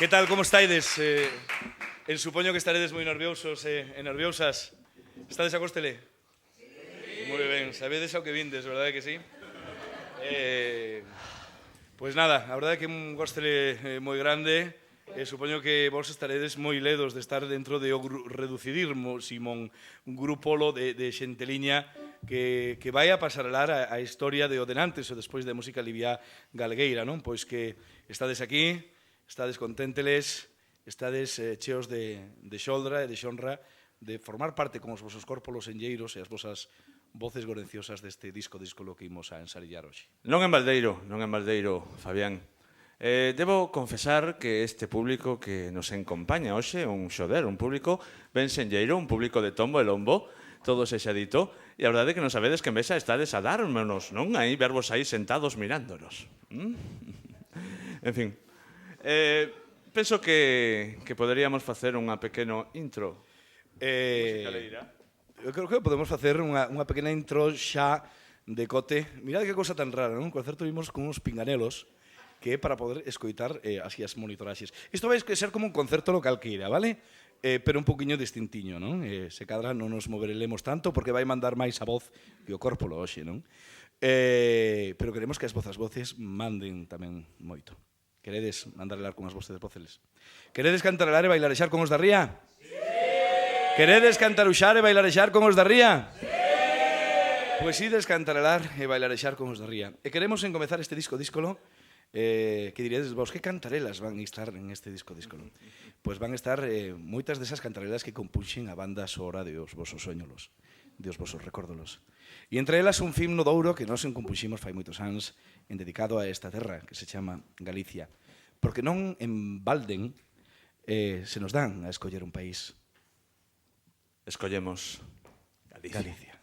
Que tal, como estáides? Supoño que estaredes moi nerviosos e nerviosas. Estades a costele? Sí. Moi ben, sabedes ao que vindes, verdade que sí? Pois nada, a verdade é que é un costele moi grande e supoño que vos estaredes moi ledos de estar dentro de o reducidirmo, Simón, un grupolo de xenteliña que vai a pasarelar a historia de o denantes e despois de música libia galgueira, non? Pois que estades aquí, estades conténteles, estades cheos de xoldra e de xonra de formar parte con os vosos corpos enlleiros e as vosas voces gorenciosas deste disco que imos a ensarillar hoxe. Non en baldeiro, Fabián. Debo confesar que este público que nos acompaña hoxe é un xoder, un público ben senlleiro, un público de tombo e lombo, todo sexadito, e a verdade é que non sabedes que envexa estades a dármenos, non? Aí verbos aí sentados mirándonos. En fin, penso que poderíamos facer unha pequeno intro musicaleira. Eu creo que podemos facer unha pequena intro xa de cote. Mirad que cosa tan rara, non? Un concerto vimos con uns pinganelos que é para poder escoitar así as monitoraxes. Isto vai ser como un concerto local que irá, vale? Pero un poquinho distintiño, non? Se cadra non nos moverelemos tanto porque vai mandar máis a voz que o corpo hoxe, non? Pero queremos que as voces manden tamén moito. Queredes mandarelar con as voces voceles? Queredes cantarelar e bailarexar con os da ría? Sí! Queredes cantaruxar e bailarexar con os da ría? Sí! Pois ides cantarelar e bailarexar con os da ría. E queremos encomezar este disco-díscolo que diredes vos, que cantarelas van a estar en este disco-díscolo? Pois van a estar moitas desas cantarelas que compuxen a banda sonora de os vosos soñolos, de os vosos recórdolos. E entre elas un film no Douro que nós compuximos fai moitos anos en dedicado a esta terra que se chama Galicia. Porque non en balden se nos dan a escoller un país. Escollemos Galicia. Galicia.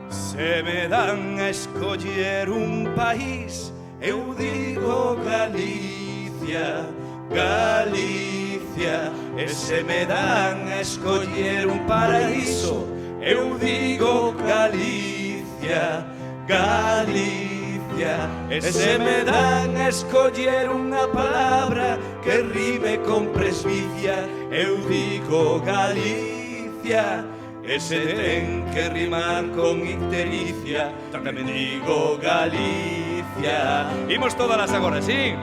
Se me dan a escoller un país, eu digo Galicia, Galicia. E se me dan a escoller un paraíso, eu digo Galicia, Galicia. E se me dan a escoller unha palabra que rime con presbicia, eu digo Galicia. E se ten que rimar con ictericia, tamén digo Galicia. Imos todas agora, sí?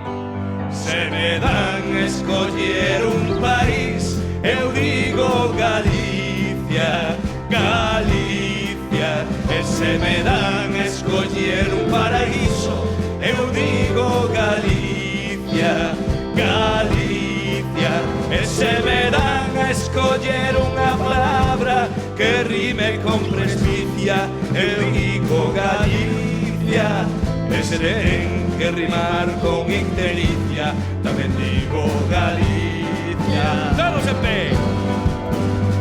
Se me dan a escoller un país, eu digo Galicia, Galicia. E se me dan a escoller un paraíso, eu digo Galicia, Galicia. E se me dan a escoller unha palabra que rime con presbicia, eu digo Galicia. E se ten que rimar con ictericia, tamén digo Galicia. Todos en pé.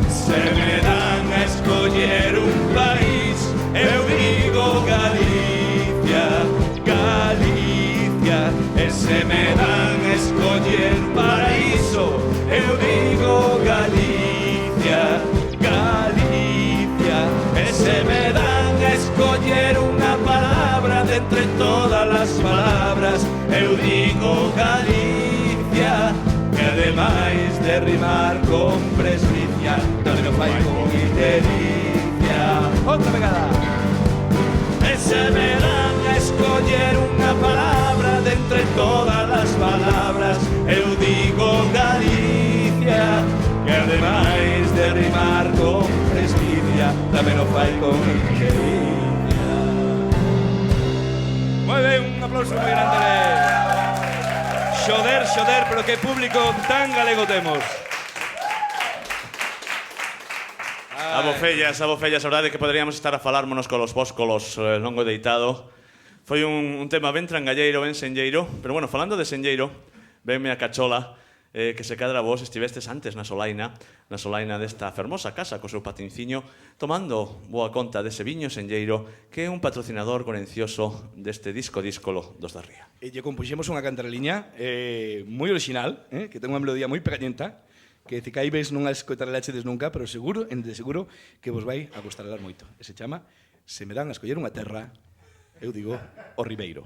Se me dan a escoller un país, eu digo Galicia, Galicia. E se me dan a escoller paraíso, eu digo Galicia, Galicia. E se me dan a escoller unha palabra de entre todas as palabras, eu digo Galicia. Que ademais de rimar con presbicia, tamén o fai con ictericia. Outra vegada. E se me dan a escoller unha palabra de entre todas as palabras, eu digo Galicia. Que ademais de rimar con presbicia, tamén o fai con ictericia. Moi ben, un aplauso moi grande. Xoder, xoder, pero que público tan galego temos. A vofellas, a verdade que poderíamos estar a falármonos colos bóscolos longo deitado. Foi un tema ben trangalleiro, ben senlleiro, pero bueno, falando de senlleiro, venme a cachola que se cadra vos estivestes antes na solaina desta fermosa casa co seu patinciño, tomando boa conta dese viño senlleiro que é un patrocinador gorencioso deste disco-díscolo dos da Ría. Lle compuxemos unha cantareliña moi original, que ten unha melodía moi pegañenta, que cicaibeis non a escoitaredes nunca, pero seguro, de seguro, que vos vai a gostarelar moito. E se chama Se me dan a escoller unha terra, eu digo o Ribeiro.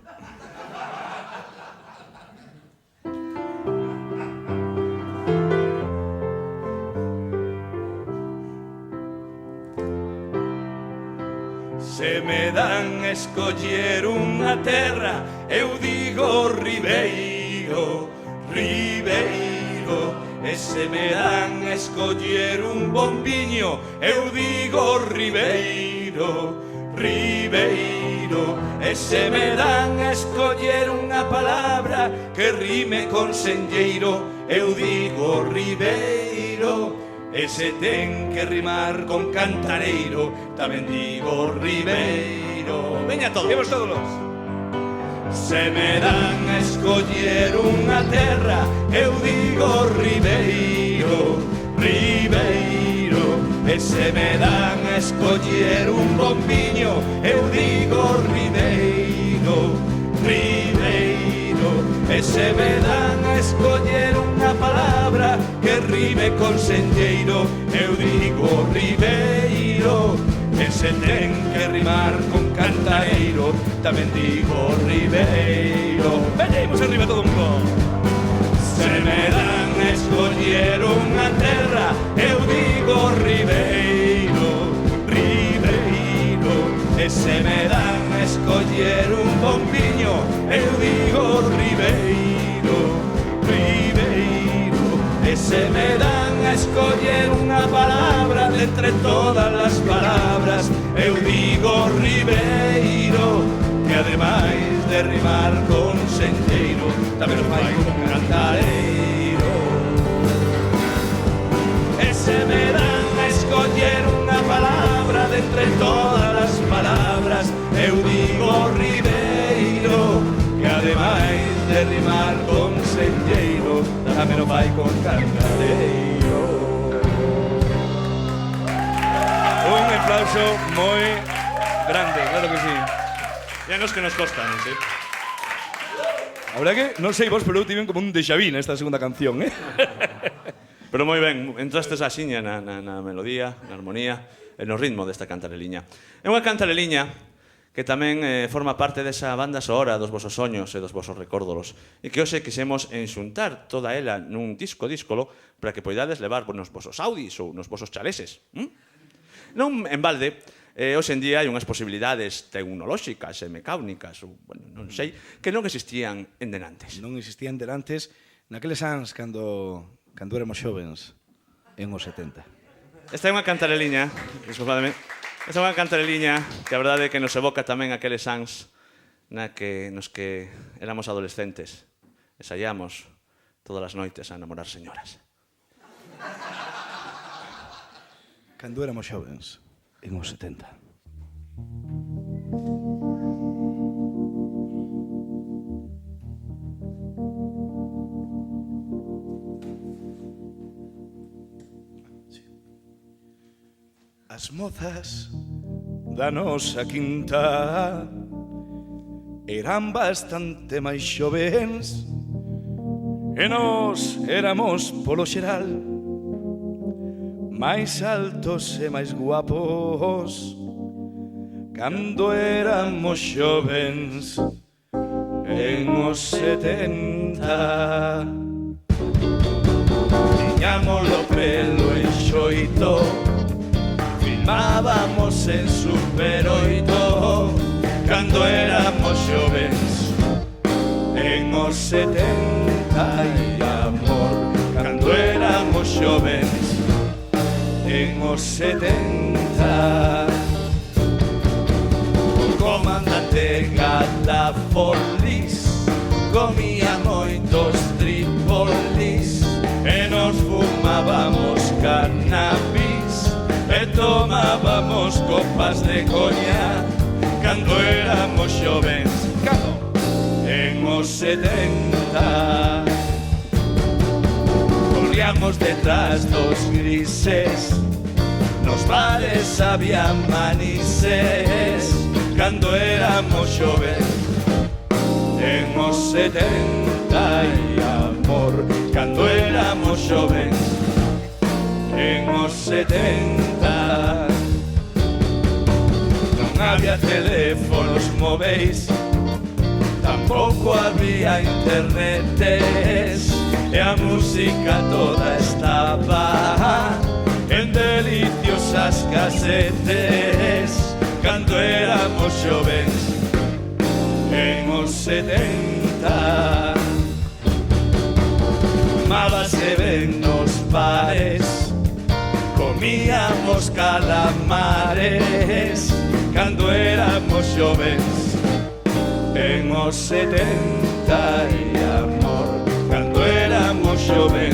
Se me dan a escoller unha terra, eu digo Ribeiro, Ribeiro. E se me dan a escoller un bombiño, eu digo Ribeiro, Ribeiro. E se me dan a escoller unha palabra que rime con senlleiro, eu digo Ribeiro. E se ten que rimar con cantareiro, tamén digo Ribeiro. Veña todos, vemos todos. Se me dan a escoller unha terra, eu digo Ribeiro, Ribeiro. E se me dan a escoller un bombiño, eu digo Ribeiro, Ribeiro. E se me dan a escoller unha palabra que rime con senlleiro, eu digo Ribeiro. E se ten que rimar con cantareiro, tamén digo Ribeiro. Veñemos arriba todo o mundo. Se me dan a escoller unha terra, eu digo Ribeiro, Ribeiro. E se me dan a escoller un bombiño, eu digo Ribeiro, Ribeiro. E se me dan a escoller unha palabra de entre todas as palabras, eu digo Ribeiro, que ademais de rimar con senlleiro, tamén o fai con cantareiro. E se me dan a escoller unha palabra de entre todas as palabras, eu digo Ribeiro, que ademais de rimar con senlleiro, tamén o fai con cantareiro. Un aplauso moi grande, claro que sí. E a nos que nos costan, sí. A verdad que, non sei vos, pero eu tiven como un déjà vu nesta segunda canción, Pero moi ben, entrastes axiña na melodía, na armonía e no ritmo desta cantareliña. É unha cantareliña que tamén forma parte desa banda sonora dos vosos soños e dos vosos recórdolos, e que hoxe quixemos enxuntar toda ela nun disco-díscolo para que poidades levar nos vosos Audis ou nos vosos chaleses. Non en balde, hoxe en día hai unhas posibilidades tecnolóxicas e mecánicas, ou, bueno, non sei, que non existían en denantes. Non existían denantes naqueles anos cando éramos xovens, en os 70. Esta é unha cantareliña, disculpademe, esta é unha cantareliña que a verdade é que nos evoca tamén aqueles anos nos que éramos adolescentes e saíamos todas as noites a enamorar señoras. Cando éramos xovens, en os 70. As mozas da nosa quinta eran bastante máis xovens e nós éramos polo xeral máis altos e máis guapos cando éramos xovens en os 70. Tiñamos o pelo enxoito, filmábamos en Super 8 cando éramos xovens en os 70. E amor, cando éramos xovens en os 70. O comandante Galafolis comía moitos trípolis e nos fumábamos cannabis e tomábamos copas de coña cando éramos xovens, en os 70. Corríamos detrás dos grises, nos bares había manises cando éramos xovens, en os 70. E amor, cando éramos xovens en os 70 non había teléfonos móveis, tampouco había internetes, e a música toda estaba en deliciosas casetes. Cando éramos xovens en os 70 tomábase ben nos bares, comíamos calamares. Cando éramos xovens en os 70, e amor, cando éramos xovens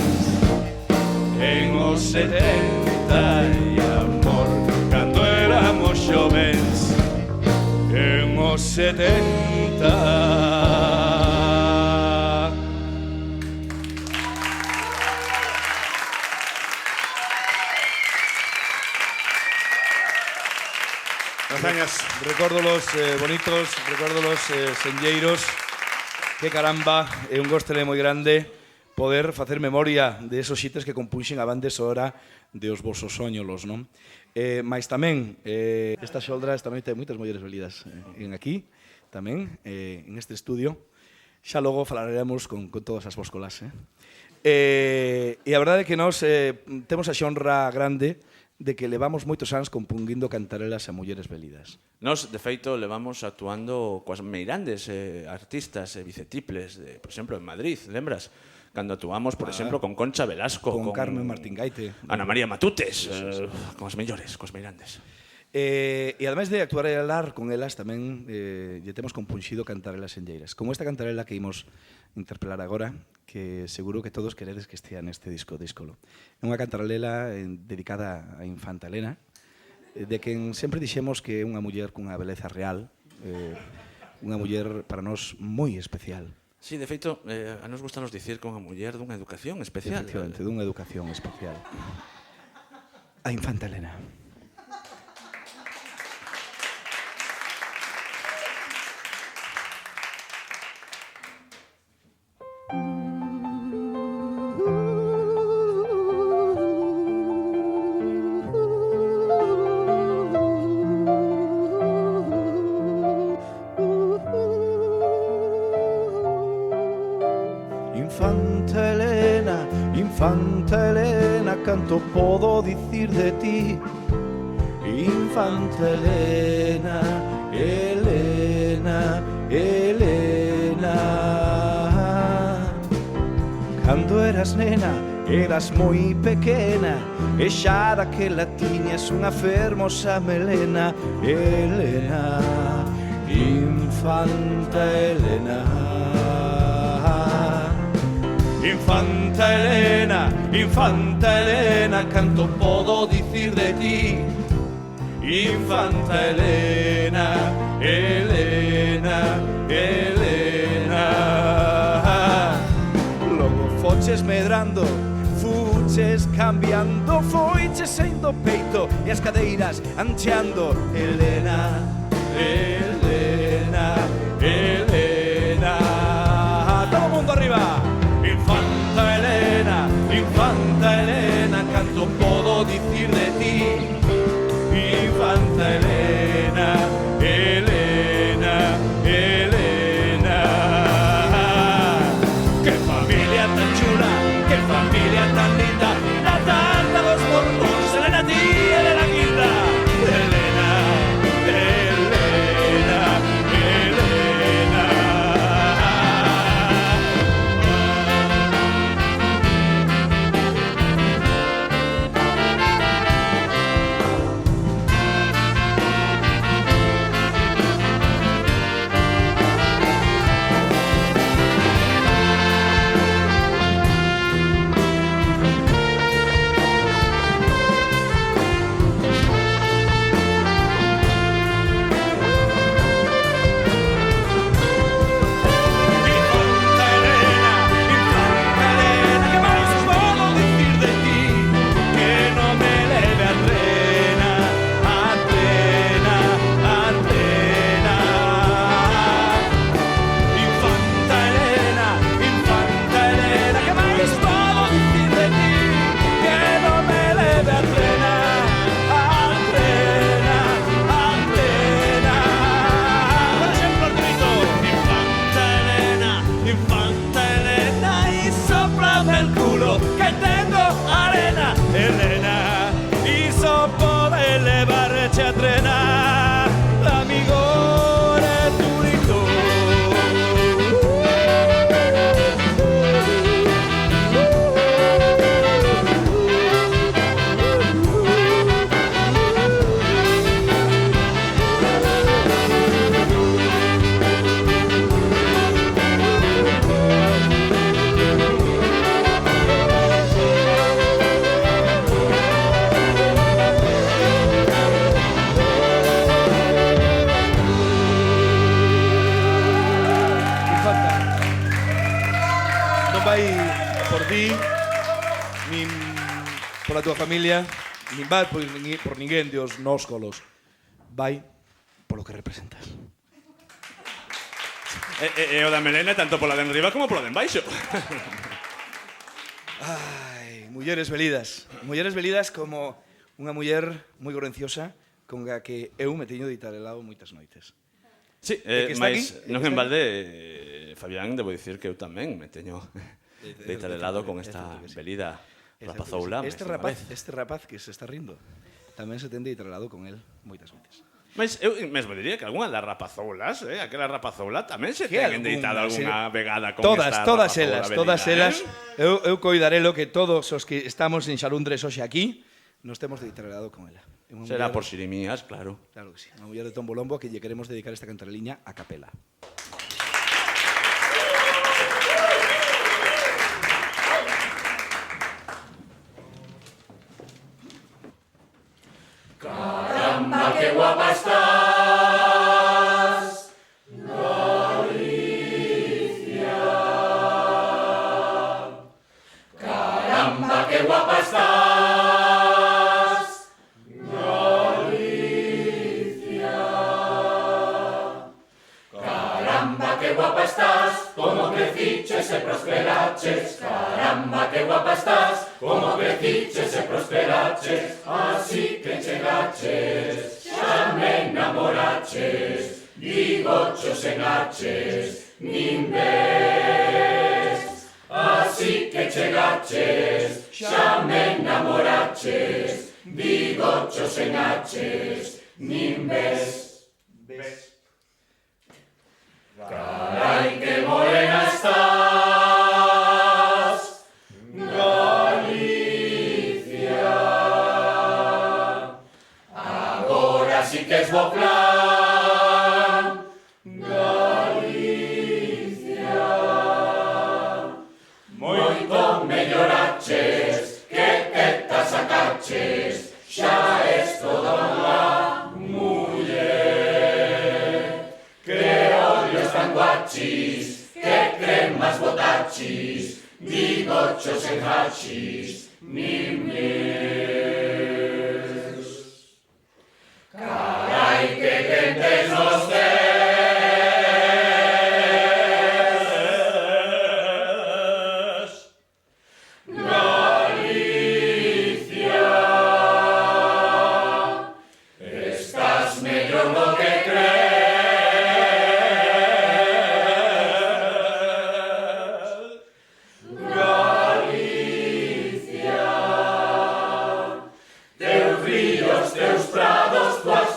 en os 70, e amor, cando éramos xovens en os 70. Recórdolos bonitos, recórdolos senlleiros. Que caramba, é un góstele moi grande poder facer memoria de esos xites que compuxen a banda sonora de Os vosos soñolos, non? Mais tamén, esta xoldra esta noite hai moitas mulleres velidas en aquí, tamén, en este estudio. Xa logo falaremos con todas as voscolas. E a verdade é que nós temos a xonra grande de que levamos moitos anos compungindo cantarelas a mulleres velidas. Nos, de feito, levamos actuando coas meirandes artistas bicetiples, por exemplo, en Madrid, lembras? Cando actuamos, por exemplo, con Concha Velasco, con Carmen Martín Gaite, Ana María Matutes, con os mellores, cos meirandes. E ademais de actuar e alar con elas, tamén lle temos compunxido cantarelas enlleiras. Como esta cantarela que imos interpelar agora, que seguro que todos queredes que estea neste disco Díscolo. É unha cantarela dedicada a Infanta Elena, de quen sempre dixemos que é unha muller cunha beleza real, unha muller para nós moi especial. Sí, de feito, a nos gusta nos dicir que unha muller dunha educación especial. Efectivamente, dunha educación especial. A Infanta Elena. Infanta Elena, canto podo dicir de ti. Infanta Elena, Elena, Elena. Cando eras nena, eras moi pequena, e xa daquela tiñas unha fermosa melena. Elena, Infanta Elena. Infanta Elena, canto podo dicir de ti. Infanta Elena, Elena, Elena. Logo foches medrando, fuches cambiando, foiches saindo peito e as cadeiras ancheando. Elena, Elena, Elena. Todo mundo arriba. Infanta Elena, canto podo dicir de ti. Infanta Elena, Elena, Elena. Que familia tan chula, que familia tan linda, la tanda dos Borbóns, Elena tía, Elena quinta. Elena, Elena. pola tua familia, nin vai por ninguén dos nóscolos. Vai polo que representas. E o da melena tanto pola de enriba como pola de embaixo. Ai, mulleres velidas como unha muller moi gorenciosa con a que eu me teño deitar helado moitas noites. Sí, mas non en balde, Fabián, debo dicir que eu tamén me teño deitar helado con esta velida rapazoula. Este rapaz que se está rindo tamén se ten deitar helado con el moitas noites. Mas eu mesmo diría que algunha das rapazoulas, aquela rapazoula tamén se ten deitado algunha vegada con esta rapazoula velida. Todas elas. Eu coidarelo que todos os que estamos en Xalundres hoxe aquí nos temos deitar helado con ela. Será por xirimías, claro. Claro que sí. Unha muller de Tombolombo a que lle queremos dedicar esta cantareliña a capela. Caramba, que guapa estás, Galicia. Caramba, que guapa estás. Que guapa estás, como creciches e prosperaches. Caramba, que guapa estás, como creciches e prosperaches. Así que chegaches, xa me enamoraches. Digochos en haches, nin ves. Así que chegaches, xa me enamoraches. Digochos en haches, nin ves. Carai, que morena estás, Galicia. Agora sí que es bo plan, Galicia. Moito melloraches, que tetas sacaches, xa es toda unha muller. Que tan guachis, que cremas botachis, digochos en hachis, nin mes. Carai, que gentes nos des, Galicia. Estás mellor do que crees.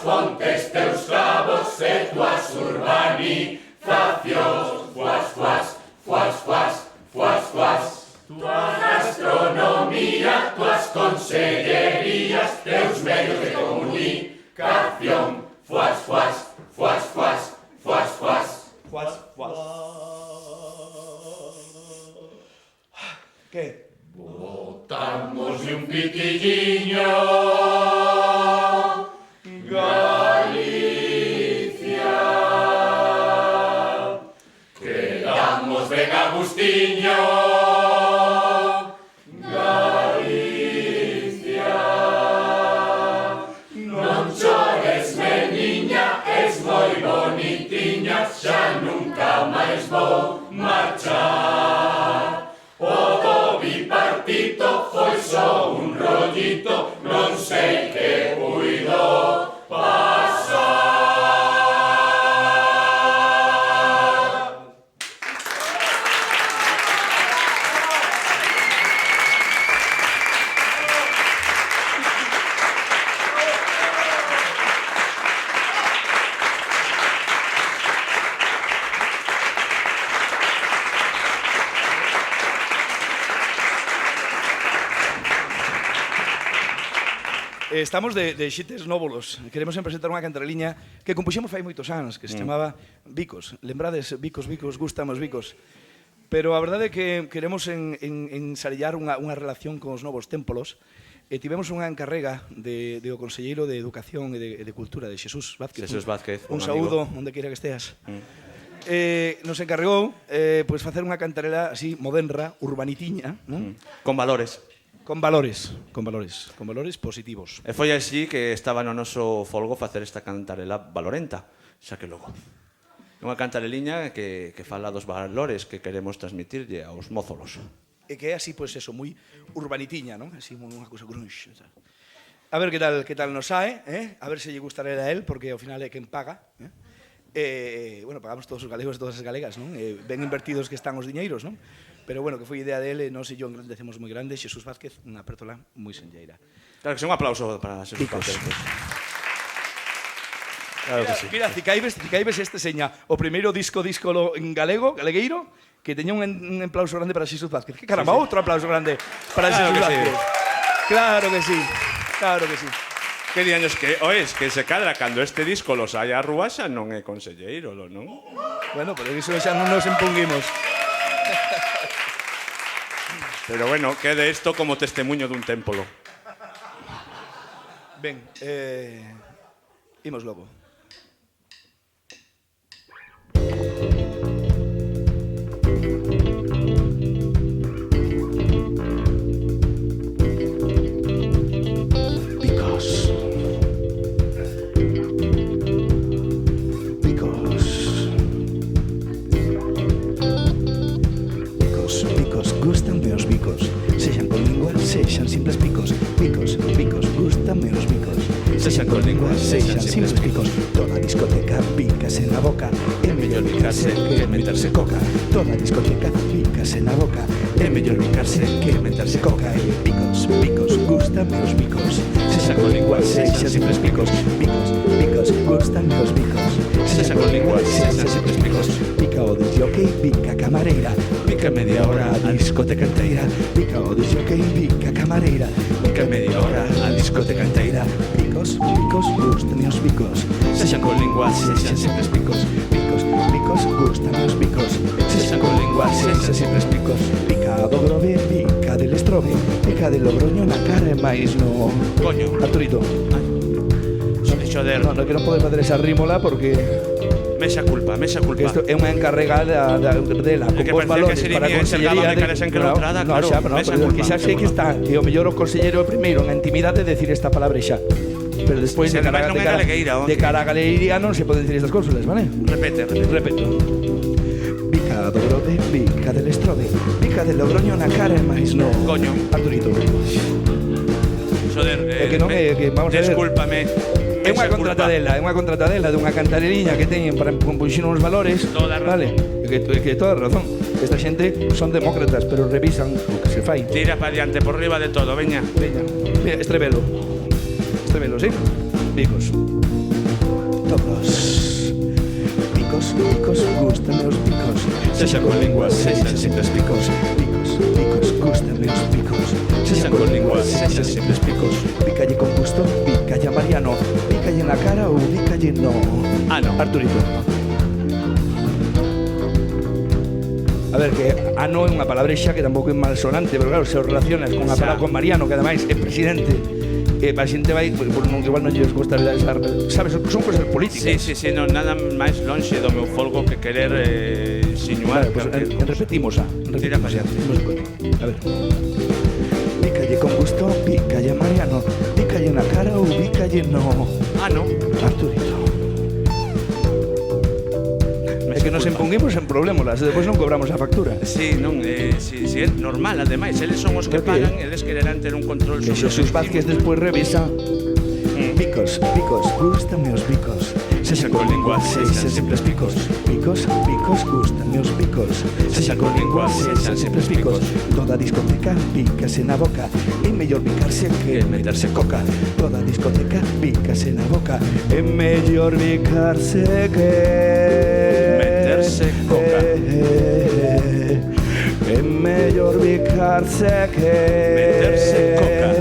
Fontes, teus cabos e tuas urbanizacións. Fuas, fuas, fuas, fuas, fuas, fuas. Tua gastronomía, tuas consellerías, teus medios de comunicación. Fuas, fuas, fuas, fuas, fuas, fuas. Fuas, fuas. Que? Botamos un pitilliño, Galicia. Quedamos ben Agustiño, Galicia. Non chores, meniña, es moi bonitiña, xa nunca máis vou marchar. O do bipartito foi só un rollito, non sei que puido pasar. Estamos de Xites Nóvolos. Queremos presentar unha cantareliña que compuxemos fai moitos anos, que se chamaba Bicos. Lembrades, Bicos, Bicos, gustamos Bicos. Pero a verdade é que queremos ensarellar unha relación con os novos templos e tivemos unha encarrega do Conselleiro de Educación e de Cultura de Xesús Vázquez. Xesús Vázquez, un saúdo onde queira que esteas. Nos encarregou facer unha cantarela así moderna, urbanitiña, non? Con valores. Con valores positivos. E foi así que estaba no noso folgo facer esta cantarela valorenta, xa que logo. É unha cantareliña que fala dos valores que queremos transmitirlle aos mózolos. E que é así, pois eso, moi urbanitiña, non? Así, unha cousa grunge. A ver que tal nos sae, a ver se lle gustará a él, porque ao final é quen paga. Bueno, pagamos todos os galegos e todas as galegas, non? Ben invertidos que están os diñeiros, non? Pero bueno, que foi idea dele, nós e yo engrandecemos moi grande, Xesús Vázquez, unha pétola moi senlleira. Claro que sí, un aplauso para Xesús Vázquez. Claro que sí. Mira, Cicaibes este seña o primeiro disco en galegueiro, que teña un aplauso grande para Xesús Vázquez. Que caramba, outro aplauso grande para Xesús Vázquez. Claro que sí, claro que sí. Que diaños que, que se cadra cando este disco lo saia a rúa xa non é conselleiro, non? Bueno, pero iso xa non nos empunguimos. Pero bueno, quede isto como testemunho dun témpolo. Ben, imos logo. Gústanme os bicos, sexan con lingua, sexan simples picos. Bicos, gústanme os bicos, sexan con lingua, sexan simples picos. Toda discoteca pícase na boca, é mellor bicarse que meterse coca. Toda discoteca pícase na boca, é mellor bicarse que meterse coca. Bicos, gústanme os bicos, sexan con lingua, sexan simples picos. Bicos, gústanme os bicos, sexan con lingua, sexan simples picos. Pica o disjockey, pica camareira, pica media hora a discoteca inteira. Pica o disjockey, pica camareira, pica media hora a discoteca inteira. Bicos, gústanme os bicos, sexan con lingua, sexan simples picos. Bicos, gústanme os bicos, sexan con lingua, sexan simples picos. Pica do Grove, pica del Estrobe, pica de Logroño na cara e máis no... Coño. Arturito. Xoder. No, que non podes facer esa rímola porque... Mexa culpa. Isto é unha encarregada dela con vos valores para a consellería de... No, xa, pero que xa sei que está. E o mellor o consellero primeiro na intimidade de decir esta palabra xa. Pero despois de cara a galería non se poden decir estas cousas, vale? Repeto. Pica do Grove, pica del Estrobe, pica de Logroño na cara e máis no... Coño. Arturito. Xoder, que non é que vamos a ver. Descúlpame. É unha contratadela dunha cantareliña que teñen para compuxir uns valores, vale? Que toda razón. Esta xente son demócratas, pero revisan o que se fai. Tira para diante, por riba de todo, veña. Mira, estrevelo, ¿sí? Bicos. Todos. Bicos, gústanme os bicos, sexan con lingua, sexan simples picos. Bicos, gústanme os bicos, sexan con lingua, sexan simples picos. Picalle con gusto, picalle a Mariano, picalle na cara ou picalle no... No. Arturito. A ver, que ano é unha palabrexa que tampouco é malsonante, pero claro, se os relacionas con a palabra con Mariano, que ademais é presidente, a xente vai, igual non lles gusta esa, sabes, son cosas políticas. Sí, non, nada máis lonxe do meu folgo que querer insinuar. Vale, pues repetimos a. Tira para diante. A ver. Picalle con gusto, picalle a Mariano, picalle na cara ou picalle no... No. Arturito. É que nos empunguimos en problemas, depois non cobramos a factura. Sí, non, si é normal, ademais, eles son os que pagan, eles quererán ter un control sobre o Xesús Vázquez despois revisa. Bicos, gústanme os bicos, sexan con lingua, sexan simples picos. Bicos, gústanme os bicos, sexan con lingua, sexan simples picos. Toda discoteca pícase na boca, é mellor bicarse que meterse coca. Toda discoteca pícase na boca, é mellor bicarse que meterse coca. É mellor bicarse que meterse coca.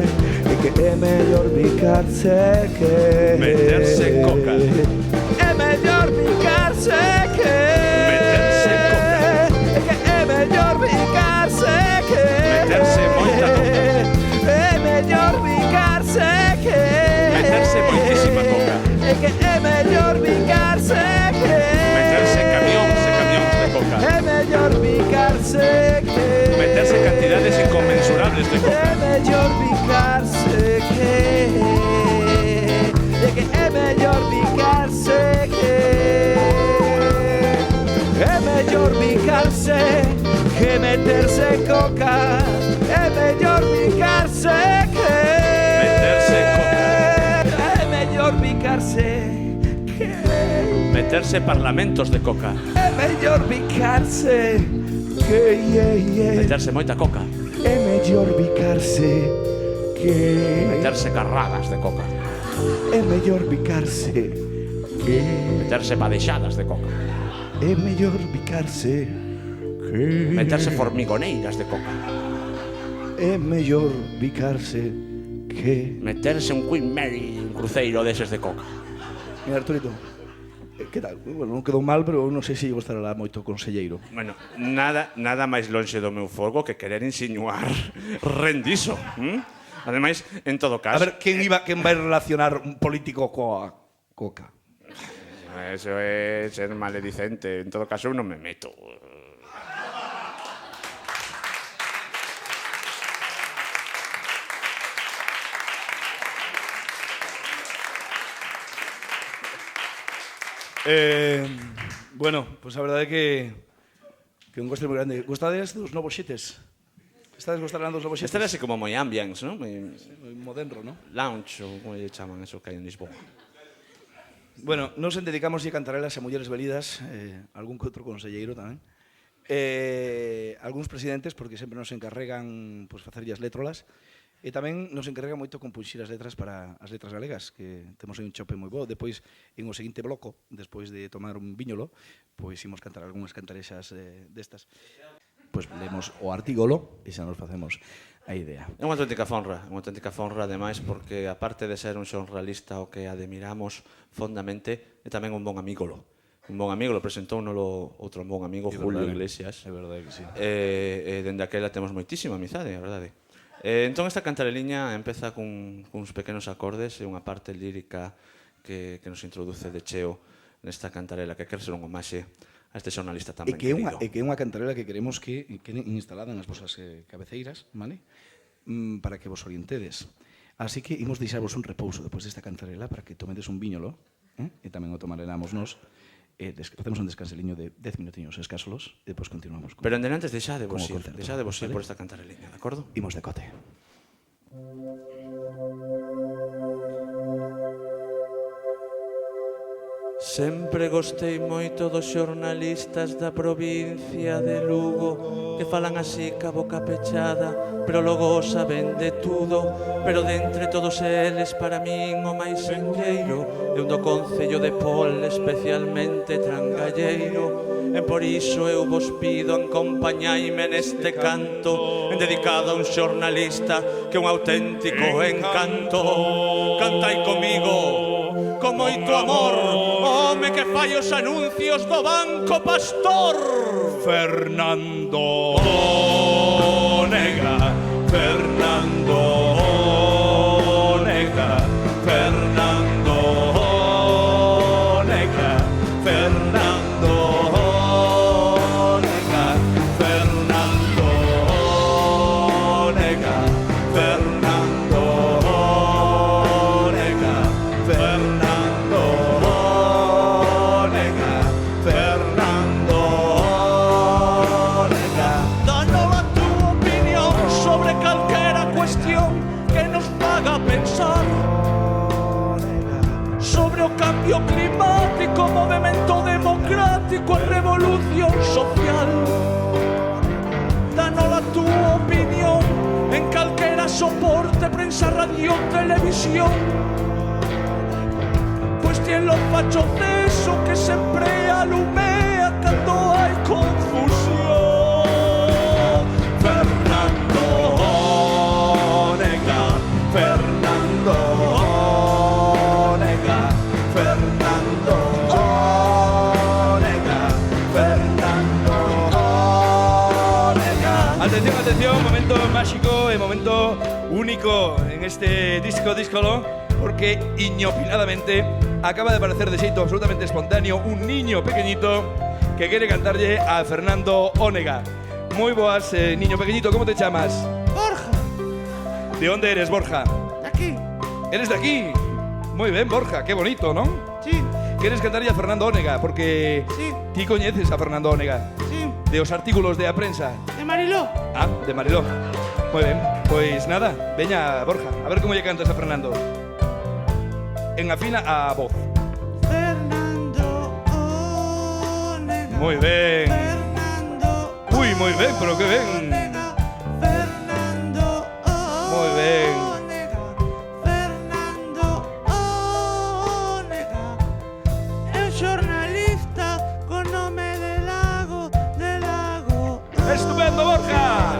É mellor bicarse que meterse coca. É mellor bicarse que meterse coca. É mellor bicarse que meterse moita coca. É mellor bicarse que meterse moitísima coca. É mellor bicarse que meterse camións de coca. É mellor bicarse que meterse cantidades inconmensurables de coca. mellor picarse que é mellor picarse é mellor picarse que meterse coca é mellor picarse Meterse coca. é mellor picarse Meterse parlamentos de coca. é mellor picarse que Meterse moita coca. é mellor picarse que Meterse carradas de coca. é mellor picarse que Meterse padexadas de coca. é mellor picarse que Meterse formigoneiras de coca. é mellor picarse que Meterse un Queen Mary, un cruceiro deses de coca. Mira, Arturito, que tal? Bueno, non quedou mal, pero non sei se lle gostará moito o conselleiro. Bueno, nada máis lonxe do meu fogo que querer insinuar rendizo. Ademais, en todo A caso... ver, quen vai relacionar un político coa coca? Eso é ser maledicente. En todo caso, eu non me meto. Bueno, pues a verdade que un goste moi grande. Gostades dos novos xetes? Estades gostarán dos novos xetes? Este era así como moi ambience, ¿no? Moi Moi moderno, ¿no? lounge, ou como lle chaman eso que hai en Lisboa. Bueno, nos dedicamos a cantarelas a mulleres velidas, algún que outro conselleiro tamén. Algúns presidentes, porque sempre nos encarregan pues, facerlle as létrolas, e tamén nos encarrega moito compunxir as letras para as letras galegas, que temos aí un chope moi bo. Depois, en o seguinte bloco, despois de tomar un viñolo, pois imos cantar algunhas cantarexas destas. Pois lemos o artígolo e xa nos facemos a idea. É unha auténtica fonra, ademais, porque aparte de ser un xornalista o que admiramos fondamente, é tamén un bon amígolo. Un bon amigo, lo presentouno outro bon amigo, Julio Iglesias. É verdade que sí. E dende aquela temos moitísima amizade, a verdade. Entón esta cantareliña empeza cuns pequenos acordes e unha parte lírica que nos introduce de cheo nesta cantarela, que quer ser un homaxe a este xornalista tan ben querido. E que é unha cantarela que queremos que quede instalada nas vosas cabeceiras, vale? Para que vos orientedes. Así que imos deixarvos un repouso depois desta cantarela para que tomedes un viñolo, e tamén o tomaremos nos. Facemos un descanseliño de 10 minutiños escasolos e depois continuamos. Pero en antes deixadevos ir ¿vale? por esta cantareliña, de acordo? Imos de cote. Sempre gostei moito dos xornalistas da provincia de Lugo, que falan así ca boca pechada, pero logo saben de tudo. Pero de entre todos eles, para min o máis enlleiro é un do concello de Pol, especialmente trangalleiro. E por iso eu vos pido, acompañaime neste canto, dedicado a un xornalista que é un auténtico encanto. Cantai comigo, con moito amor, home que fai os anuncios do Banco Pastor. Fernando Onega, Fernando Onega, Fernando Onega, Fernando Onega, Fernando Onega, Fernando Onega, Fernando Onega, Fernando Onega. Danos a tu opinión sobre calquera cuestión que nos faga pensar, sobre o cambio climático, movimento democrático e revolución social. Danos a tu opinión en calquera soporte, prensa, radio, televisión. Pois tien lo facho teso que sempre alumea cando hai confusión. Fernando Onega, Fernando Onega, Fernando Onega, Fernando Onega. Atención, atención, momento máxico e momento único en este disco-díscolo, porque inopinadamente acaba de aparecer de xeito absolutamente espontáneo un niño pequeñito que quere cantarlle a Fernando Onega. Moi boas, niño pequeñito, como te chamas? Borja. ¿De dónde eres, Borja? De aquí. ¿Eres de aquí? Muy bien, Borja, qué bonito, ¿no? Sí, ¿Quieres cantarlle a Fernando Ónega? Porque sí, ti coñeces a Fernando Ónega. sí. De os artículos de a prensa. De Mariló. Ah, de Mariló. Muy bien, pues nada, veña, Borja, a ver cómo lle cantas a Fernando. En afina a voz. Fernando Ónega. Muy bien. Fernando Uy, muy bien, pero qué bien. Ónega. Fernando Muy bien. Ónega. Fernando Ónega. É un xornalista con nome de Lago. ¡Estupendo, Borja!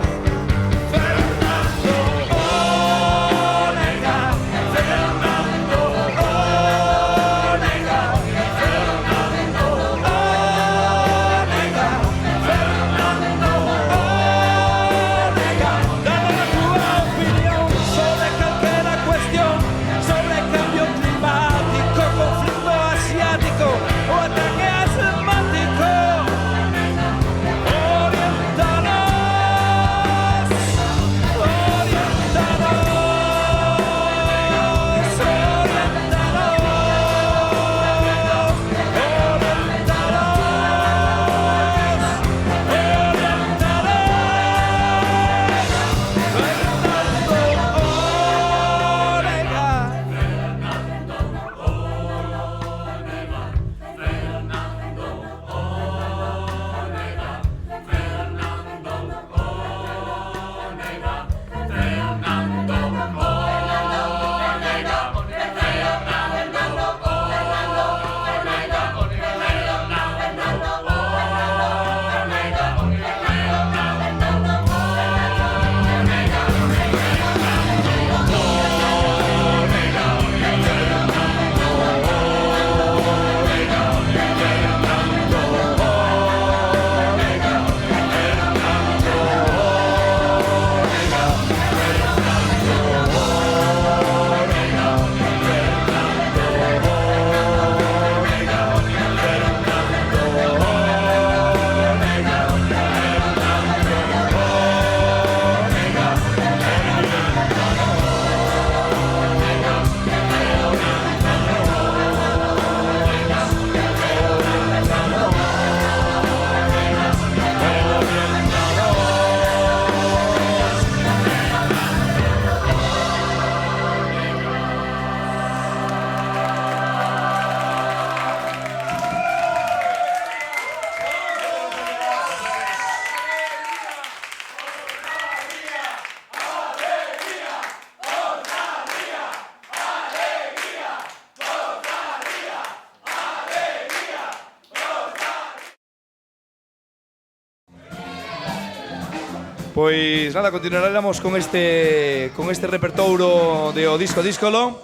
Pois nada, continuaremos con este repertouro de o disco Díscolo,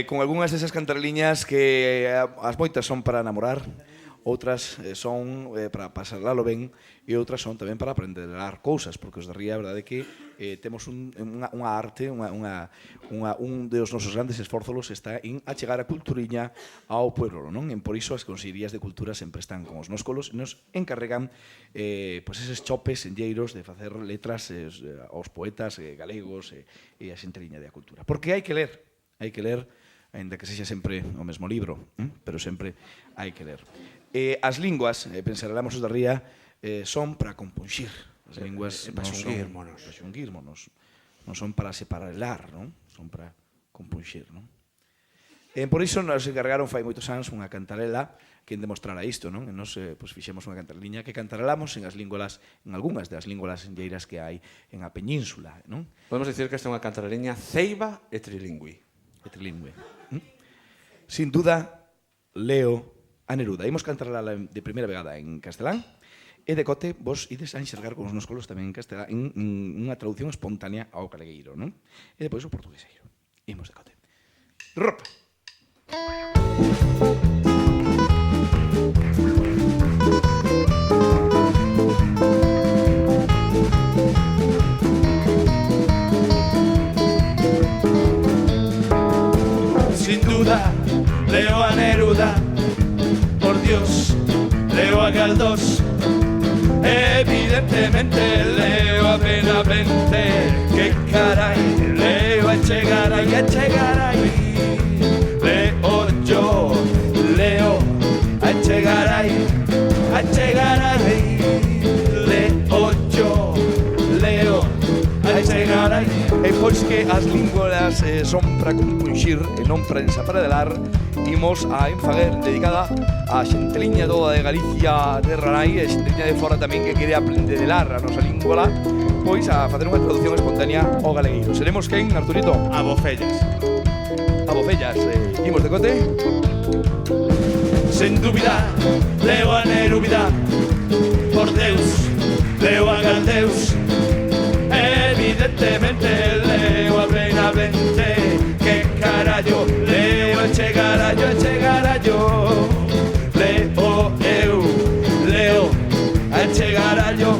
con algunhas desas cantarliñas que as moitas son para namorar, outras son para pasarlalo ben e outras son tamén para aprender cousas, porque os de Ría, a verdade é que temos unha arte, un dos nosos grandes esforzos está en achegar a culturiña ao pueblo, non? En por iso as consellerías de cultura sempre están con os nóscolos e nos encarregan pois eses chopes enlleiros de facer letras aos poetas galegos e a xenteriña da cultura. Porque hai que ler, aínda que sexa sempre o mesmo libro, pero sempre hai que ler. As linguas, pensaremos os de Ría, son para compunxir. As linguas para xunguírmonos. Non son para separar, non? Son para compunxir, non? Por iso nos encargaron fai moitos anos unha cantarela que demostrara isto, non? E nos fixemos unha cantarliña que cantarelamos en algunhas das linguas enlleiras que hai en a península, non? Podemos dicir que esta é unha cantareliña ceiba e trilingüe. Sin duda, leo a Neruda. Imos cantarla de primeira vegada en castelán e de cote vos ides a enxergar con os nóscolos tamén en castelán en unha traducción espontánea ao galegueiro, non? E depois o portugueseiro. Imos de cote. Ropa. Sin duda, leo a Neruda, por Dios, leo a Galdós, evidentemente leo a Benavente, que caray, as línguas son para compunxir e non para ensaparedelar, imos a enfaguer dedicada a xenteliña toda de Galicia de Ranai e xenteliña de fora tamén que quere aprendedelar a nosa língua, pois a facer unha traducción espontánea ao galegueiro. Seremos quen, Arturito? A bofellas. A bofellas. Imos de cote? Sen dúbida, leo a nerubida. Por Deus, leo a Galdeus. Evidentemente leo a plenamente. Que carallo, leo a chegarallo, a chegarallo. Leo eu, leo a chegarallo.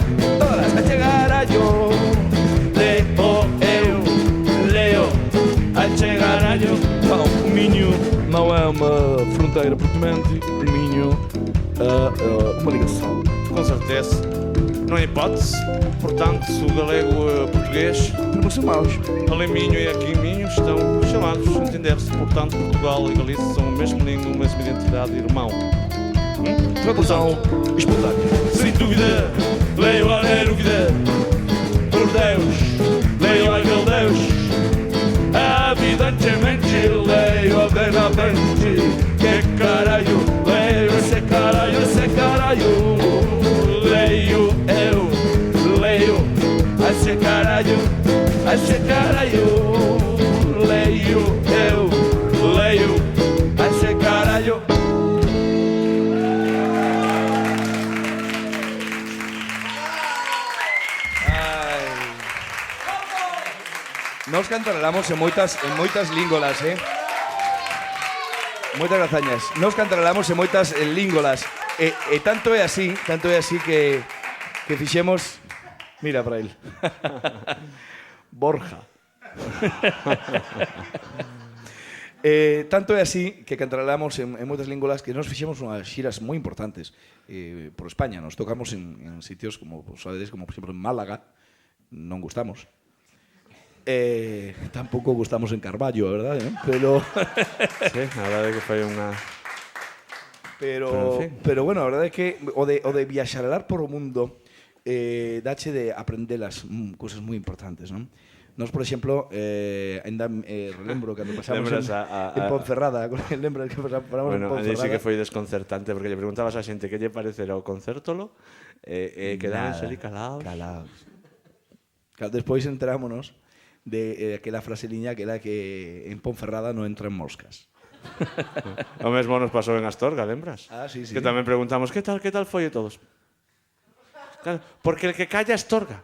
Todas a chegarallo. Leo eu, leo a chegarallo. O Minho não é uma fronteira propriamente, o Minho é uma ligação. Com certeza. Não há hipótese. Portanto, o galego português, Não são maus. além Minho e aqui Minho, estão chamados, entender-se. Portanto, Portugal e Galiza são o mesmo língua, a mesma identidade, irmão. Tradução espontânea. Sem dúvida, leio a nerúvida. Por Deus, leio a Galdeus. Evidentemente, leio a plenamente. Que caralho, leio esse caralho, esse caralho. Leio eu, leio esse caralho, esse caralho. Leio eu, leio esse caralho. Nos cantarelamos en moitas língolas, Moitas grazañas. Nos cantarelamos en moitas língolas. E tanto é así que fixemos... Mira para él. Borja. Tanto é así que cantarelamos en moitas língolas que nos fixemos unhas xiras moi importantes por España. Nos tocamos en sitios como, sabedes, como por exemplo en Málaga. Non gustamos. Tampouco gustamos en Carballo, a verdade, non? Pero... Sí, a verdade é que foi unha... Pero bueno, a verdade é que o de viaxarar por o mundo dache de aprendelas cousas moi importantes, non? Nos, por exemplo, ainda relembro cando pasamos en Ponferrada, lembras que pasamos en Ponferrada? Bueno, sí que foi desconcertante porque lle preguntabas a xente que lle parecera o concertolo e quedábanse ali calados. Claro, despois enterámonos de aquela fraseliña que era que en Ponferrada non entran moscas. O mesmo nos pasou en Astorga, lembras? Ah, sí, sí. Que tamén preguntamos, que tal foi e todos? Claro, porque el que calla Astorga.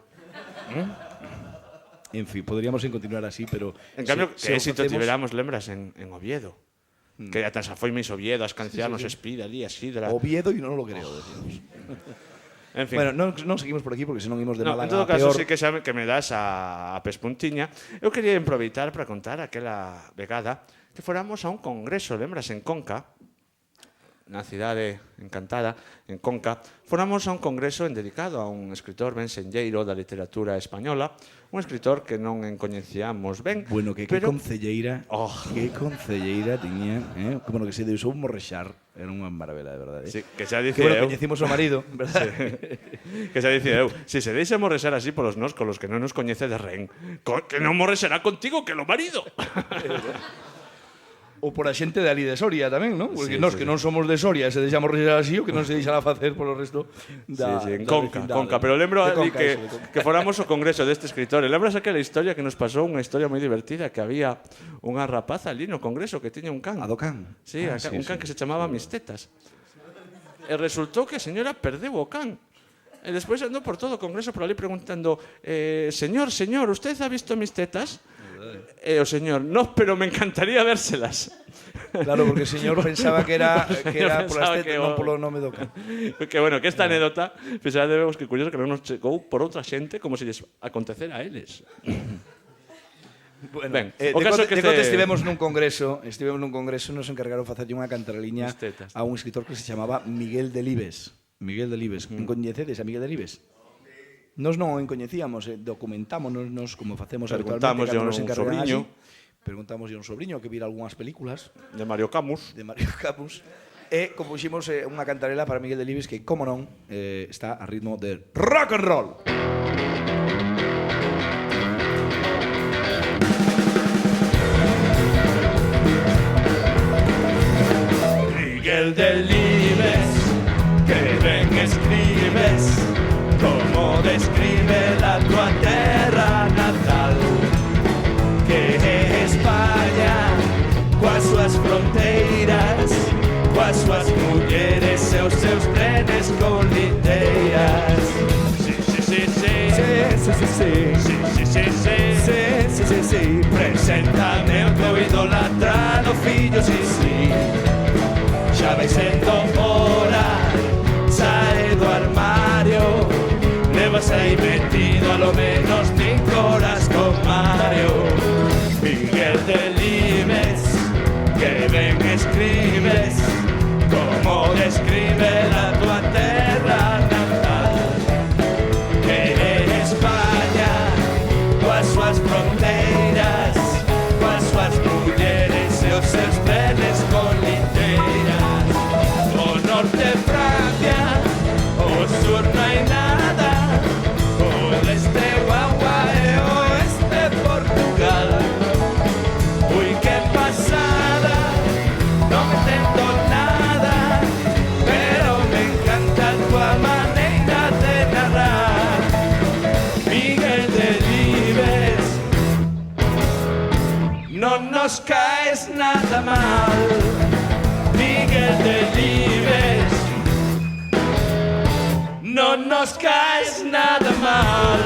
En fin, podríamos continuar así, pero... En cambio, que o éxito facemos- tiveramos, lembras, en Oviedo. Que ata xa foi mis Oviedo, as cancianos, Espida, ali, así, de la... Oviedo y non lo creo, decimos. En fin. Bueno, non seguimos por aquí porque senón imos de No, Málaga en todo a caso, peor. sí que xa que me das a pespuntiña. Eu quería aproveitar para contar aquela vegada que fóramos a un congreso, lembras, en Conca, na cidade encantada, en Conca, fóramos a un congreso dedicado a un escritor ben senlleiro da literatura española, un escritor que non coñecíamos ben. Bueno, que pero... concelleira, Oh. que concelleira tiña, como no que se deusou morrexar, era unha maravilla, de verdade. Sí, que xa Que dicía bueno, eu. coñecimos o marido, verdad? Que xa dicía eu, se se deixa morrexar así polos nós con los que non nos coñece de ren, que non morrexará contigo que lo marido. Ou por a xente de ali de Soria tamén, non? Porque Sí, nós sí, que sí. non somos de Soria se deixamos rexar así o que non se deixará facer polo resto da, En da Conca, vecindade. Conca, pero lembro De ali Conca, que, eso, de Conca. que fóramos o congreso deste escritor. E lembras aquela historia que nos pasou, unha historia moi divertida, que había unha rapaza ali no congreso que tiña un can. A do can? Sí, Ah, un can que se chamaba Mis Tetas. E resultou que a señora perdeu o can. E despois andou por todo o congreso por ali preguntando señor, ¿usted ha visto mis tetas? E o señor, no, pero me encantaría vérselas. Claro, porque o señor pensaba que era Pensaba polas que tetas, non polo nome do can. Que bueno, que esta anécdota, pensaba de vemos que curioso que non nos chegou por outra xente como se lles acontecera a eles. Bueno, Ben, de o caso que Cote este- estivemos nun congreso, nos encargaron facerlle unha cantaraliña Mis tetas. a un escritor que se chamaba Miguel Delibes. Miguel Delibes. Coñecedes a Miguel Delibes? Nos non o coñecíamos, documentámonos como facemos habitualmente Preguntámoslle cando a nos un encargan sobriño. así. Preguntámoslle a un sobriño que vira algunhas películas De Mario Camus. de Mario Camus e compuximos unha cantarela para Miguel Delibes que, como non, está a ritmo de rock and roll. Miguel Delibes, que ben escribes, como describe la tua terra natal, que é España, coas súas fronteiras, coas súas mulleres e os seus trenes con lindeiras. Sí, sí, sí, sí, sí, sí, sí, sí, sí, sí, sí, sí, sí, sí, sí. Preséntame o teu idolatrado fillo, sí, sí. Xa vai sendo hora, sae do armario, levas aí metido a lo menos 5 horas con Mario. Miguel Delibes, que ben escribes, como describe la tua terra natal, que é España, coas súas fronteiras, coas súas mulleres e os seus trenes con lindeiras. O norte Francia, o sur non hai nada, o leste guagua e o oeste Portugal. Ui, que pasada, non entendo nada, pero me encanta a tua maneira de narrar. Miguel Delibes, non nos caes nada mal. Miguel Delibes, non nos caes nada mal.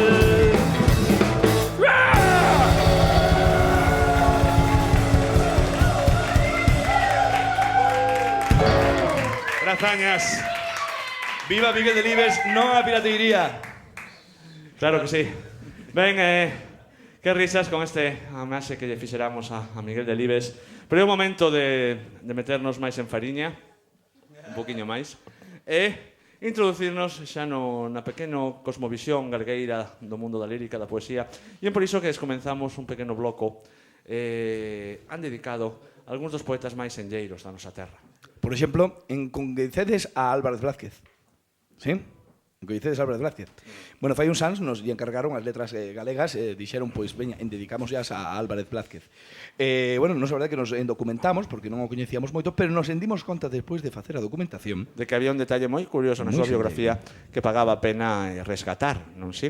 Grazañas. Viva Miguel Delibes, non a pirateiría. Claro que sí. Ben, que risas con este homenaxe que lle fixeramos a Miguel Delibes. Pero é o momento de meternos máis en fariña, un poquinho máis, e introducirnos xa na pequeno cosmovisión galgueira do mundo da lírica, da poesía, e é por iso que comenzamos un pequeno bloco han dedicado a algúns dos poetas máis enlleiros da nosa terra. Por exemplo, en coñecedes a Álvarez Blázquez. Sí? En coñecedes a Álvarez Blázquez. Bueno, fai uns anos nos lle encargaron as letras galegas e dixeron, pois, veña, dedicamos a Álvarez Blázquez. Bueno, nos a verdade que nos documentamos, porque non o coñecíamos moito, pero nos rendimos conta despois de facer a documentación de que había un detalle moi curioso na súa biografía que pagaba a pena resgatar, non si?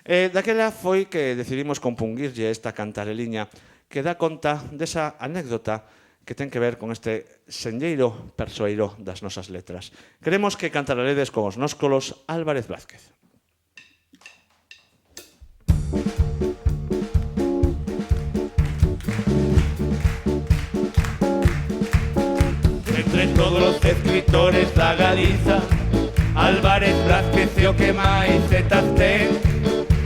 Daquela foi que decidimos compungirlle esta cantareliña que dá conta desa anécdota que ten que ver con este senlleiro persoeiro das nosas letras. Queremos que cantaraledes con os nóscolos Álvarez Blázquez. Entre todos los escritores da Galiza, Álvarez Blázquez é o que máis zetas ten.